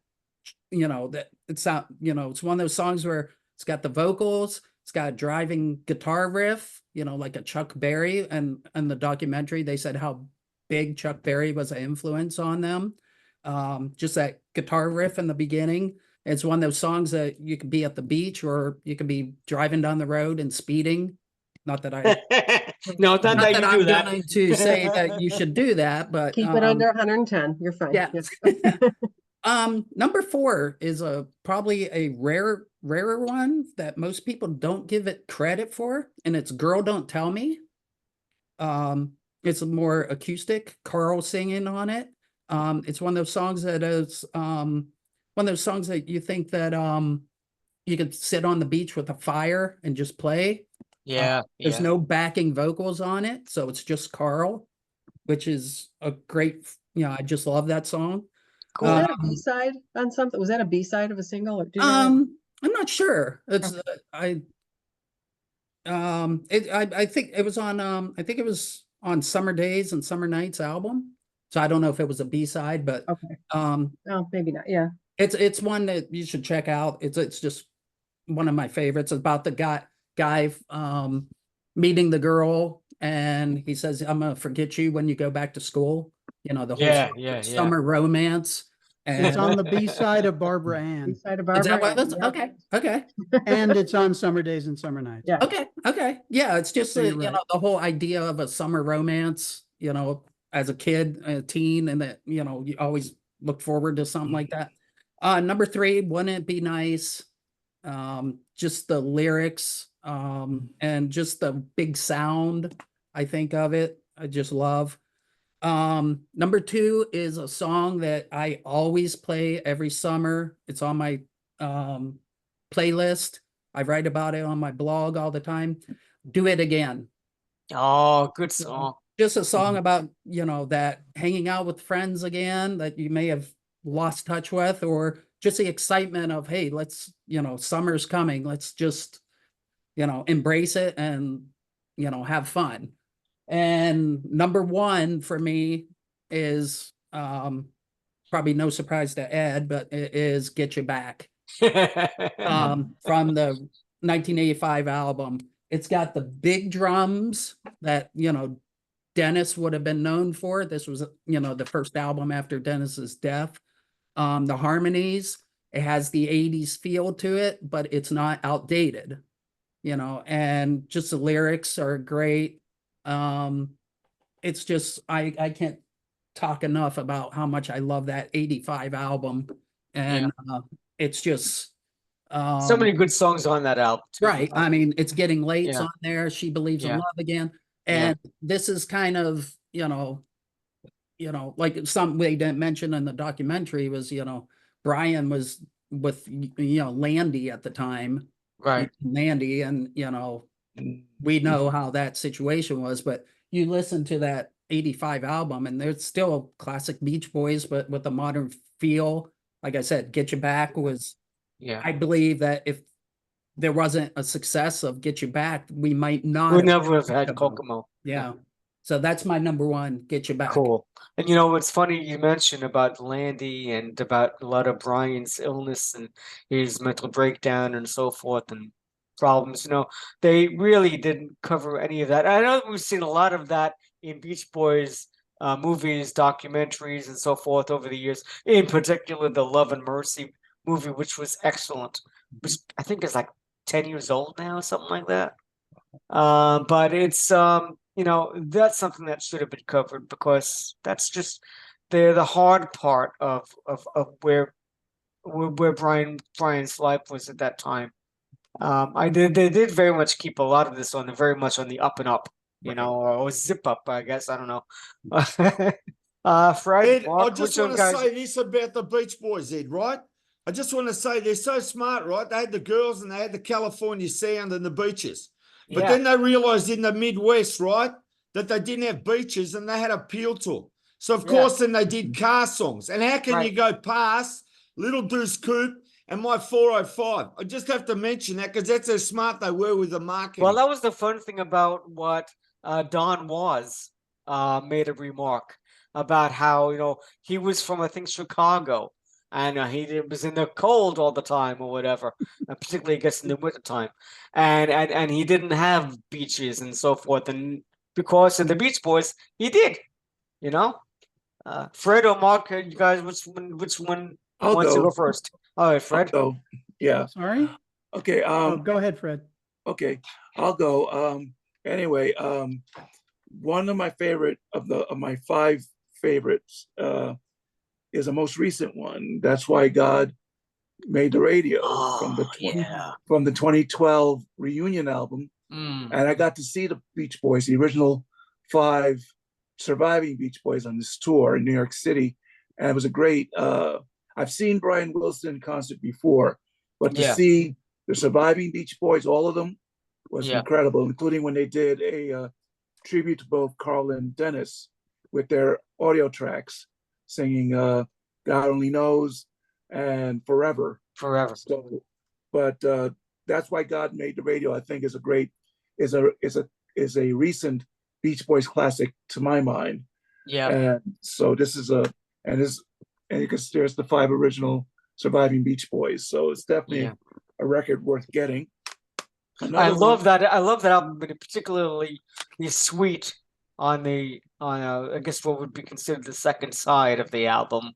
that it's not, it's one of those songs where it's got the vocals, it's got a driving guitar riff, like a Chuck Berry, and the documentary, they said how big Chuck Berry was an influence on them. Just that guitar riff in the beginning. It's one of those songs that you could be at the beach, or you could be driving down the road and speeding. Not that I, No, not that you do I'm that. going to say that you should do that, but Keep it under 110. You're fine. yeah. Yeah. Number 4 is probably a rarer one that most people don't give it credit for, and it's Girl Don't Tell Me. It's more acoustic, Carl singing on it. It's one of those songs that is one of those songs that you think that you could sit on the beach with a fire and just play. Yeah, There's yeah. no backing vocals on it, so it's just Carl, which is a great, I just love that song. Cool. Was that a B-side on something? Was that a B-side of a single? Or do you know? I'm not sure. It's I think it was on Summer Days and Summer Nights album. So I don't know if it was a B-side, but Okay. Oh, maybe not. Yeah. it's one that you should check out. It's just one of my favorites. It's about the guy meeting the girl, and he says, "I'm gonna forget you when you go back to school." The whole summer romance. It's on the B-side of Barbara Ann. B-side of Is that Barbara what Ann, that's yeah. okay? And it's on Summer Days and Summer Nights. Yeah. Okay. Yeah, it's just So you're right. the whole idea of a summer romance, as a kid, a teen, and that, you always look forward to something like that. Number 3, Wouldn't It Be Nice? Just the lyrics, and just the big sound, I think of it, I just love. Number 2 is a song that I always play every summer. It's on my playlist. I write about it on my blog all the time. Do It Again. Oh, good song. Just a song about, that hanging out with friends again that you may have lost touch with, or just the excitement of, hey, let's, summer's coming. Let's just, embrace it and, have fun. And number 1 for me is probably no surprise to Ed, but it is Get You Back. From the 1985 album. It's got the big drums that, Dennis would have been known for. This was, the first album after Dennis's death. The harmonies, it has the 80s feel to it, but it's not outdated, and just the lyrics are great. It's just, I can't talk enough about how much I love that 85 album. And it's just So many good songs on that album, too. right. I mean, It's Getting Late's Yeah. on there. She Believes in Yeah. Love Again. Yeah. And this is kind of, like something they didn't mention in the documentary was, Brian was with, Landy at the time. Right. Landy, and, we know how that situation was, but you listen to that 85 album and there's still classic Beach Boys, but with a modern feel. Like I said, Get You Back was, Yeah. I believe that if there wasn't a success of Get You Back, we might not We have never have had Kokomo. Kokomo. Yeah. So that's my number one, Get You Back. Cool. And you know, it's funny you mentioned about Landy and about a lot of Brian's illness and his mental breakdown and so forth and problems. You know, they really didn't cover any of that. I know we've seen a lot of that in Beach Boys movies, documentaries, and so forth over the years. In particular, the Love and Mercy movie, which was excellent, which I think is like 10 years old now, something like that. But it's you know, that's something that should have been covered because that's just the hard part of where Brian's life was at that time. They did very much keep a lot of this on the very much on the up and up, you know, or zip up, I guess. I don't know. Fred, Ed, I Mark, just which one, want to guys? say this about the Beach Boys, Ed, right? I just want to say they're so smart, right? They had the girls and they had the California sound and the beaches. But Yeah, then they realized in the Midwest, right, that they didn't have beaches and they had a peel tour. So, of Yeah. course, then they did car songs. And how can Right. you go past Little Deuce Coupe and My 405? I just have to mention that because that's how smart they were with the marketing. Well, that was the fun thing about what Don was made a remark about how, you know, he was from, I think, Chicago, and was in the cold all the time or whatever, particularly, I guess, in the winter time, and he didn't have beaches and so forth, and because of the Beach Boys, he did, you know. Fred or Mark, you guys, which one I'll wants to go. go first? All right, Fred. So yeah. Sorry? Okay. Oh, go ahead, Fred. Okay, I'll go. Anyway, one of my favorite of my five favorites is the most recent one. That's Why God Made the Radio from the Oh, yeah. from the 2012 reunion album. And I got to see the Beach Boys, the original five surviving Beach Boys on this tour in New York City. And it was a great, I've seen Brian Wilson in concert before, but to Yeah. see the surviving Beach Boys, all of them, was Yeah. incredible, including when they did a tribute to both Carl and Dennis with their audio tracks, singing God Only Knows and Forever. Forever. So, but That's Why God Made the Radio, I think, is a recent Beach Boys classic to my mind. Yeah. And so this is and you can there's the five original surviving Beach Boys. So it's definitely Yeah. a record worth getting. I love that album, but particularly the suite on I guess what would be considered the second side of the album.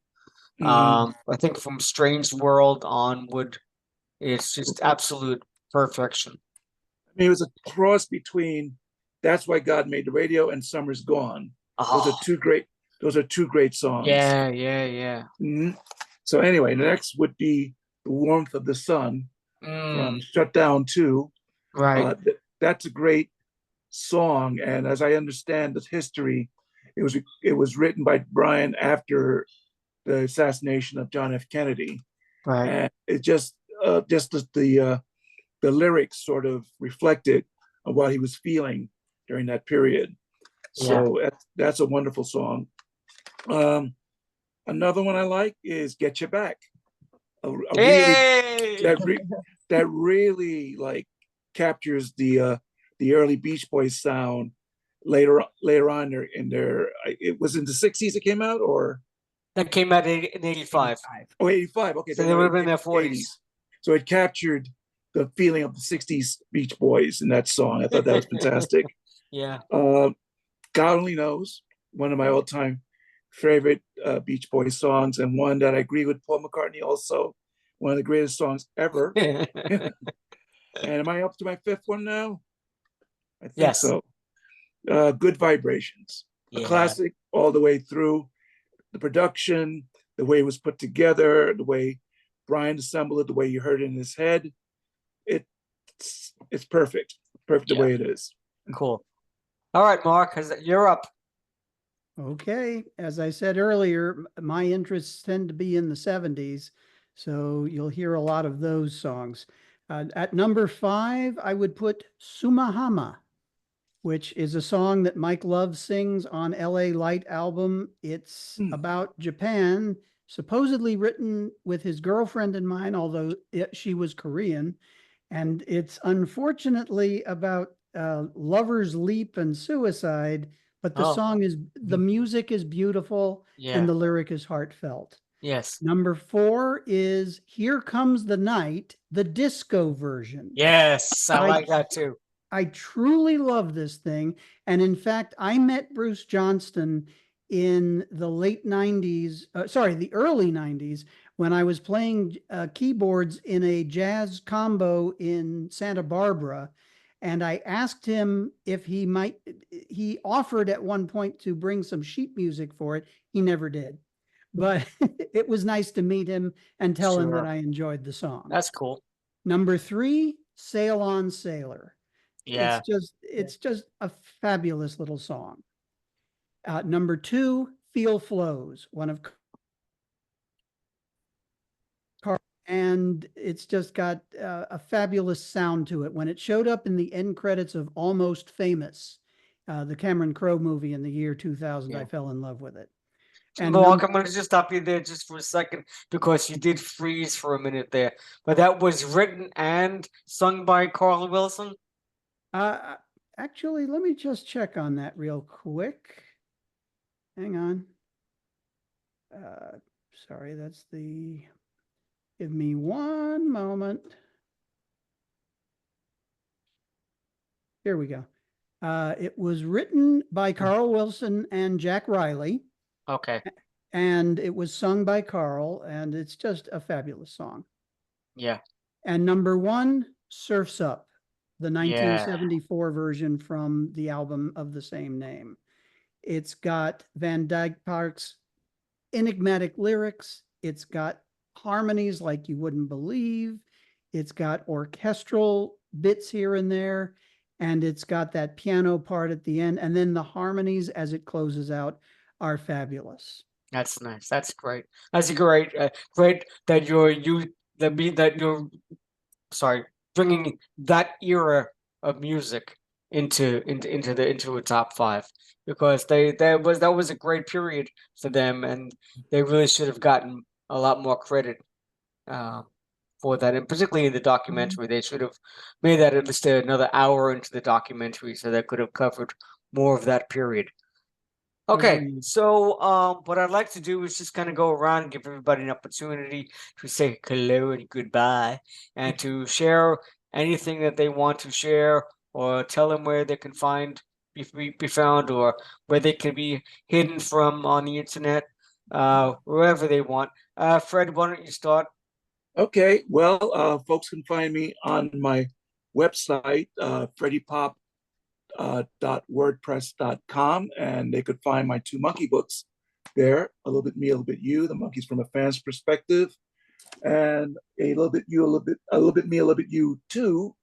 I think from Strange World onward, it's just absolute perfection. I mean, it was a cross between That's Why God Made the Radio and Summer's Gone. Those are two great songs. Yeah. So anyway, the next would be The Warmth of the Sun from Shut Down 2. Right. That's a great song, and as I understand the history, it was written by Brian after the assassination of John F. Kennedy, Right. and it just the lyrics sort of reflected on what he was feeling during that period. So that's a wonderful song. Another one I like is Get You Back. That really like captures the early Beach Boys sound later on in their it was in the 60s it came out, or That came out in 85. Oh, 85. Okay. So they would have been in their 40s. So it captured the feeling of the 60s Beach Boys in that song. I thought that was fantastic. Yeah. God Only Knows, one of my all-time favorite Beach Boys songs, and one that I agree with Paul McCartney also, one of the greatest songs ever. And am I up to my fifth one now? I think Yes. so. Good Vibrations, a classic all the way through. The production, the way it was put together, the way Brian assembled it, the way you heard it in his head, it's perfect the way it is. Cool. All right, Mark, you're up. Okay, as I said earlier, my interests tend to be in the 70s, so you'll hear a lot of those songs. At number 5, I would put Sumahama, which is a song that Mike Love sings on LA Light album. It's about Japan, supposedly written with his girlfriend in mind, although she was Korean. And it's unfortunately about lovers' leap and suicide, but the Oh. song is, the music is beautiful Yeah. and the lyric is heartfelt. Yes. Number 4 is Here Comes the Night, the disco version. Yes. I like that too. I truly love this thing. And in fact, I met Bruce Johnston in the late 90s, the early 90s, when I was playing keyboards in a jazz combo in Santa Barbara. And I asked him if he offered at one point to bring some sheet music for it. He never did. But it was nice to meet him and tell him that Sure. I enjoyed the song. That's cool. Number 3, Sail On Sailor. Yeah. It's just a fabulous little song. Number 2, Feel Flows, one of Carl, and it's just got a fabulous sound to it. When it showed up in the end credits of Almost Famous, the Cameron Crowe movie in the year 2000, Yeah. I fell in love with it. And And Mark, I'm going to just stop you there just for a second because you did freeze for a minute there. But that was written and sung by Carl Wilson. Actually, let me just check on that real quick. Hang on. Sorry, give me one moment. Here we go. It was written by Carl Wilson and Jack Riley. Okay. And it was sung by Carl, and it's just a fabulous song. Yeah. And number 1, Surf's Up, the Yeah. 1974 version from the album of the same name. It's got Van Dyke Park's enigmatic lyrics. It's got harmonies like you wouldn't believe. It's got orchestral bits here and there. And it's got that piano part at the end. And then the harmonies as it closes out are fabulous. That's nice. That's great. That's great that you're bringing that era of music into a top 5 because that was a great period for them, and they really should have gotten a lot more credit for that, and particularly in the documentary, they should have made that at least another hour into the documentary, so they could have covered more of that period. Okay, Agreed. so what I'd like to do is just kind of go around and give everybody an opportunity to say hello and goodbye, and to share anything that they want to share, or tell them where they can be found, or where they can be hidden from on the internet, wherever they want. Fred, why don't you start? Okay, well, folks can find me on my website, freddiePop.wordpress.com, and they could find my 2 monkey books there, A Little Bit Me, A Little Bit You, The Monkeys from a Fan's Perspective, and A Little Bit You, A Little Bit Me, A Little Bit You 2,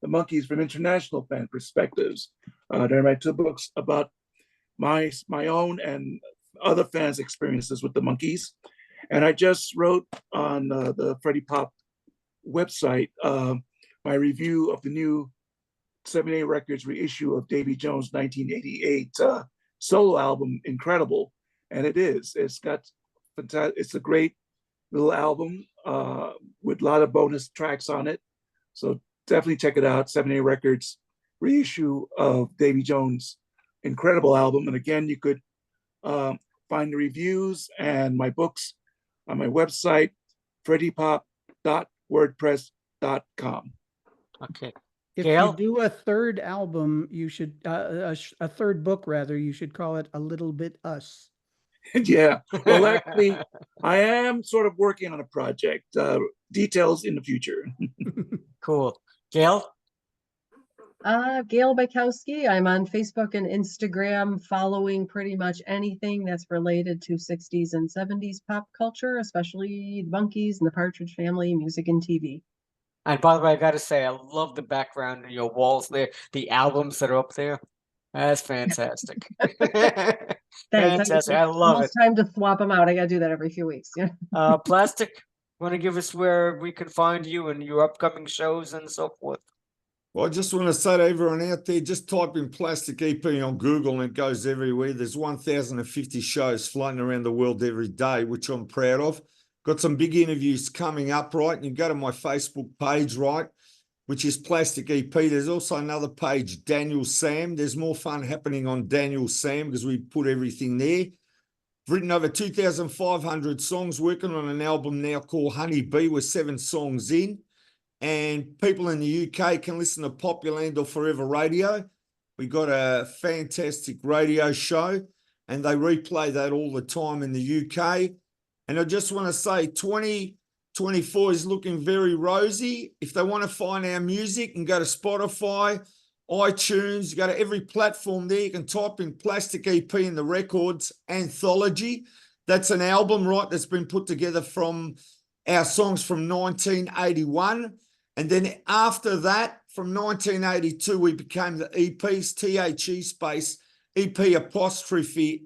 The Monkeys from International Fan Perspectives. They're my 2 books about my own and other fans' experiences with the Monkeys. And I just wrote on the Freddie Pop website my review of the new 78 Records reissue of Davy Jones' 1988 solo album, Incredible. And it is. It's a great little album with a lot of bonus tracks on it. So definitely check it out. 78 Records reissue of Davy Jones' Incredible album. And again, you could find the reviews and my books on my website, freddiePop.wordpress.com. Okay. If Gail? you do a third album, you should, a third book rather, you should call it A Little Bit Us. Yeah. Well, actually, I am sort of working on a project. Details in the future. Cool. Gail? Gail Bajkowski. I'm on Facebook and Instagram, following pretty much anything that's related to 60s and 70s pop culture, especially the Monkeys and the Partridge Family, music and TV. And by the way, I got to say, I love the background of your walls there, the albums that are up there. That's fantastic. Fantastic. I love it. Almost time to swap them out. I got to do that every few weeks. Yeah. Plastic, want to give us where we can find you and your upcoming shows and so forth? Well, I just want to say to everyone out there, just type in Plastic EP on Google and it goes everywhere. There's 1,050 shows floating around the world every day, which I'm proud of. Got some big interviews coming up, right? And you go to my Facebook page, right? which is Plastic EP. There's also another page, Daniel Sam. There's more fun happening on Daniel Sam because we put everything there. Written over 2,500 songs, working on an album now called Honey Bee with 7 songs in. And people in the UK can listen to Popularland or Forever Radio. We got a fantastic radio show and they replay that all the time in the UK. And I just want to say 2024 is looking very rosy. If they want to find our music, and go to Spotify, iTunes, you go to every platform there. You can type in Plastic EP in the records anthology. That's an album, right, that's been put together from our songs from 1981. And then after that, from 1982, we became the EPs, THE space, EP apostrophe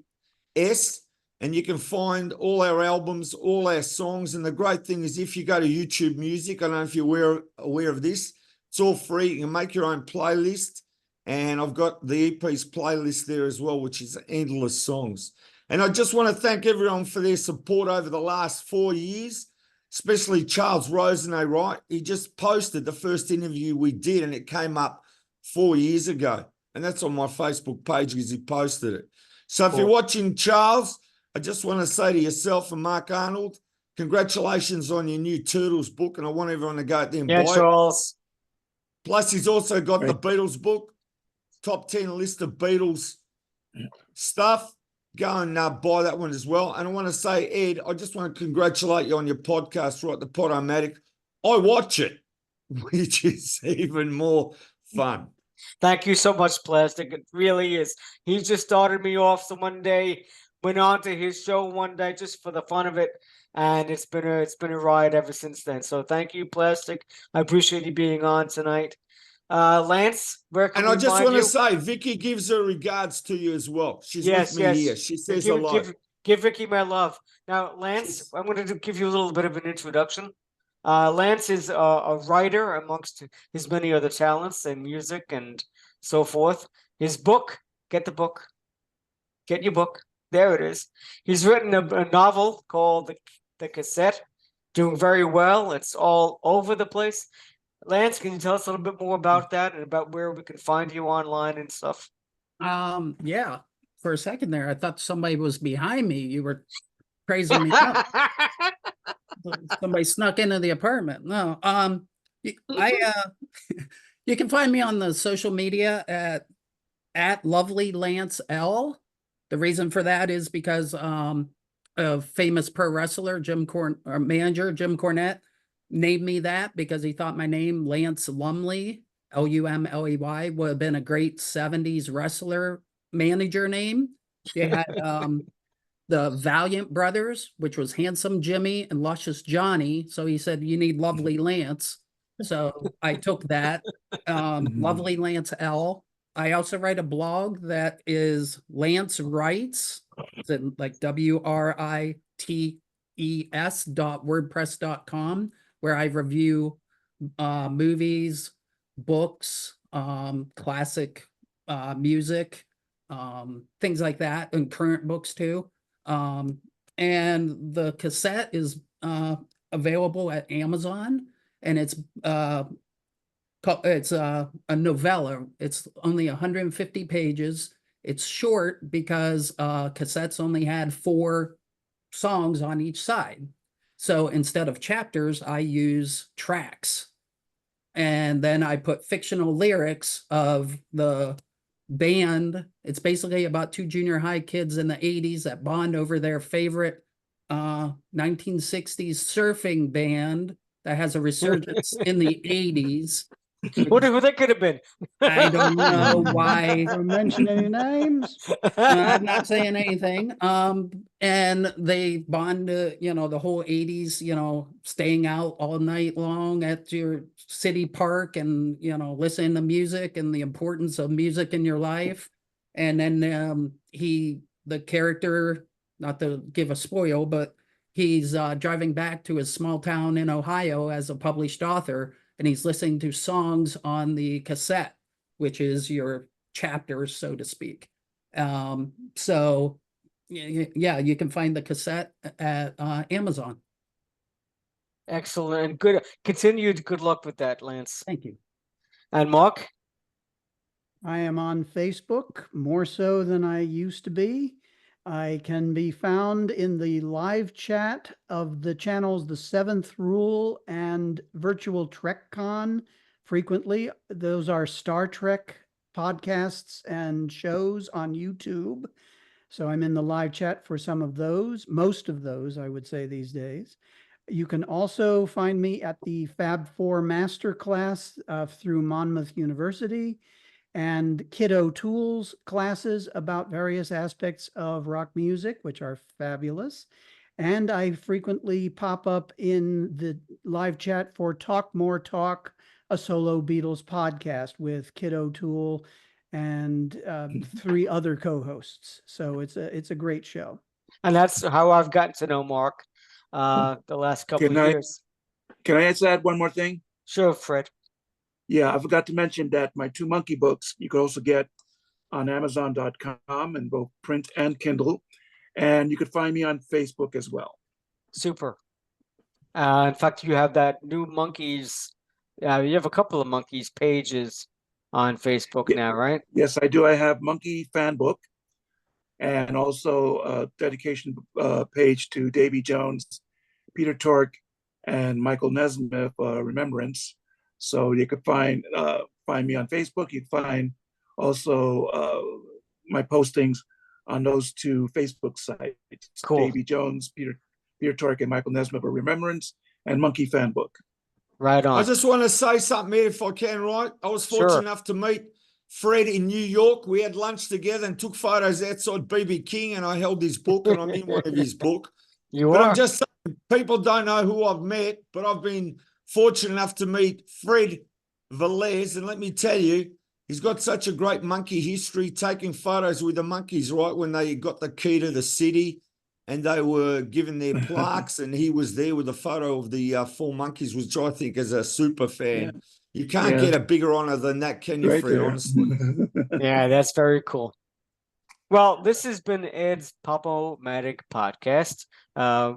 S. And you can find all our albums, all our songs. And the great thing is if you go to YouTube Music, I don't know if you're aware of this, it's all free. You can make your own playlist. And I've got the EP's playlist there as well, which is endless songs. And I just want to thank everyone for their support over the last 4 years, especially Charles Rosenay, right? He just posted the first interview we did and it came up 4 years ago. And that's on my Facebook page because he posted it. So if you're watching, Charles, I just want to say to yourself and Mark Arnold, congratulations on your new Turtles book. And I want everyone to go out there and buy Charles. it. Plus, he's also got the Beatles book, top 10 list of Beatles stuff. Go and buy that one as well. And I want to say, Ed, I just want to congratulate you on your podcast, right? The Podomatic. I watch it, which is even more fun. Thank you so much, Plastic. It really is. He just started me off. So one day, went on to his show one day just for the fun of it. And it's been a ride ever since then. So thank you, Plastic. I appreciate you being on tonight. Lance, where can and we I just find want you? to say, Vicky gives her regards to you as well. She's with me here. She says hello. Give Vicky my love. Now, Lance, I'm going to give you a little bit of an introduction. Lance is a writer amongst his many other talents and music and so forth. His book, get the book, get your book. There it is. He's written a novel called The Cassette, doing very well. It's all over the place. Lance, can you tell us a little bit more about that and about where we can find you online and stuff? Yeah. For a second there, I thought somebody was behind me. You were praising me up. Somebody snuck into the apartment. No. You can find me on the social media at Lovely Lance L. The reason for that is because a famous pro wrestler, manager Jim Cornette, named me that because he thought my name, Lance Lumley, Lumley, would have been a great 70s wrestler manager name. They had the Valiant Brothers, which was Handsome Jimmy and Luscious Johnny. So he said, you need Lovely Lance. So I took that, Lovely Lance L. I also write a blog that is Lance Writes, like WRITES.wordpress.com, where I review movies, books, classic music, things like that, and current books too. And the cassette is available at Amazon, and it's a novella. It's only 150 pages. It's short because cassettes only had 4 songs on each side. So instead of chapters, I use tracks. And then I put fictional lyrics of the band. It's basically about 2 junior high kids in the 80s that bond over their favorite 1960s surfing band that has a resurgence in the 80s. Wonder who that could have been. I don't know why. Don't mention any names. I'm not saying anything. And they bond to, the whole 80s, staying out all night long at your city park and, listening to music and the importance of music in your life. And then the character, not to give a spoil, but he's driving back to his small town in Ohio as a published author. And he's listening to songs on the cassette, which is your chapters, so to speak. So, yeah, you can find the cassette at Amazon. Excellent. Good. Continued good luck with that, Lance. Thank you. And Mark? I am on Facebook more so than I used to be. I can be found in the live chat of the channels The Seventh Rule and Virtual TrekCon frequently. Those are Star Trek podcasts and shows on YouTube. So I'm in the live chat for some of those, most of those, I would say these days. You can also find me at the Fab 4 Masterclass through Monmouth University and Kiddo Tools classes about various aspects of rock music, which are fabulous. And I frequently pop up in the live chat for Talk More Talk, a solo Beatles podcast with Kiddo Tool and 3 other co-hosts. So it's a great show. And that's how I've gotten to know Mark the last couple Can of I- years. Can I just add one more thing? Sure, Fred. Yeah, I forgot to mention that my 2 monkey books you could also get on Amazon.com in both print and Kindle. And you could find me on Facebook as well. Super. In fact, you have that new Monkeys. You have a couple of Monkeys pages on Facebook Yeah. now, right? Yes, I do. I have Monkey Fan Book and also a dedication page to Davy Jones, Peter Tork, and Michael Nesmith Remembrance. So you could find me on Facebook. You can find also my postings on those 2 Facebook sites. Cool. Davy Jones, Peter Tork, and Michael Nesmith Remembrance, and Monkey Fan Book. Right on. I just want to say something here if I can, right? I was Sure. fortunate enough to meet Fred in New York. We had lunch together and took photos outside BB King, and I held his book, and I'm in one of his book. You But are. I'm just saying, people don't know who I've met, but I've been fortunate enough to meet Fred Velez, and let me tell you, he's got such a great monkey history, taking photos with the monkeys, right, when they got the key to the city and they were given their plaques, and he was there with a photo of the 4 monkeys, which I think is a super fan. You can't Yeah. get a bigger honor than that, can you, Right Fred, there. honestly? Yeah, that's very cool. Well, this has been Ed's Pop-O-Matic podcast.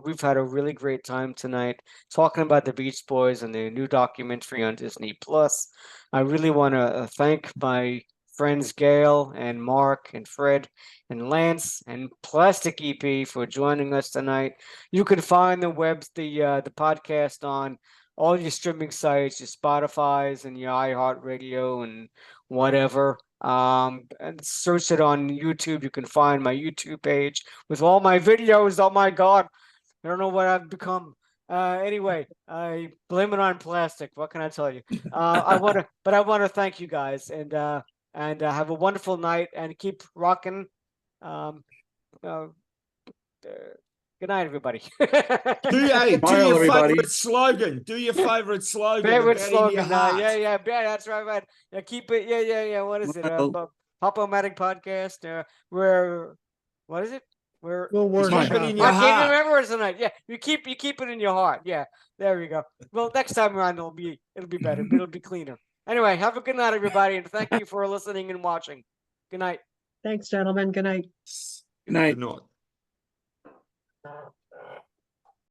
We've had a really great time tonight talking about the Beach Boys and their new documentary on Disney Plus. I really want to thank my friends Gail and Mark and Fred and Lance and Plastic EP for joining us tonight. You can find the podcast on all your streaming sites, your Spotify's and your iHeartRadio and whatever. And search it on YouTube. You can find my YouTube page with all my videos. Oh my God, I don't know what I've become. Anyway, I blame it on plastic. What can I tell you? I want to thank you guys and have a wonderful night and keep rocking. Good night, everybody. Do your everybody. favorite slogan. Do your favorite slogan. Favorite about in your slogan. heart. Yeah, that's right. Yeah, keep it. Yeah. What is it? Well- Pop-O-Matic podcast. What is it? We're We'll It's mine. Keep it workshop. in your I can't heart. remember it tonight. Yeah, you keep it in your heart. Yeah, there we go. Well, next time around it'll be better. It'll be cleaner. Anyway, have a good night, everybody, and thank you for listening and watching. Good night. Thanks, gentlemen. Good night. Good night. Good night.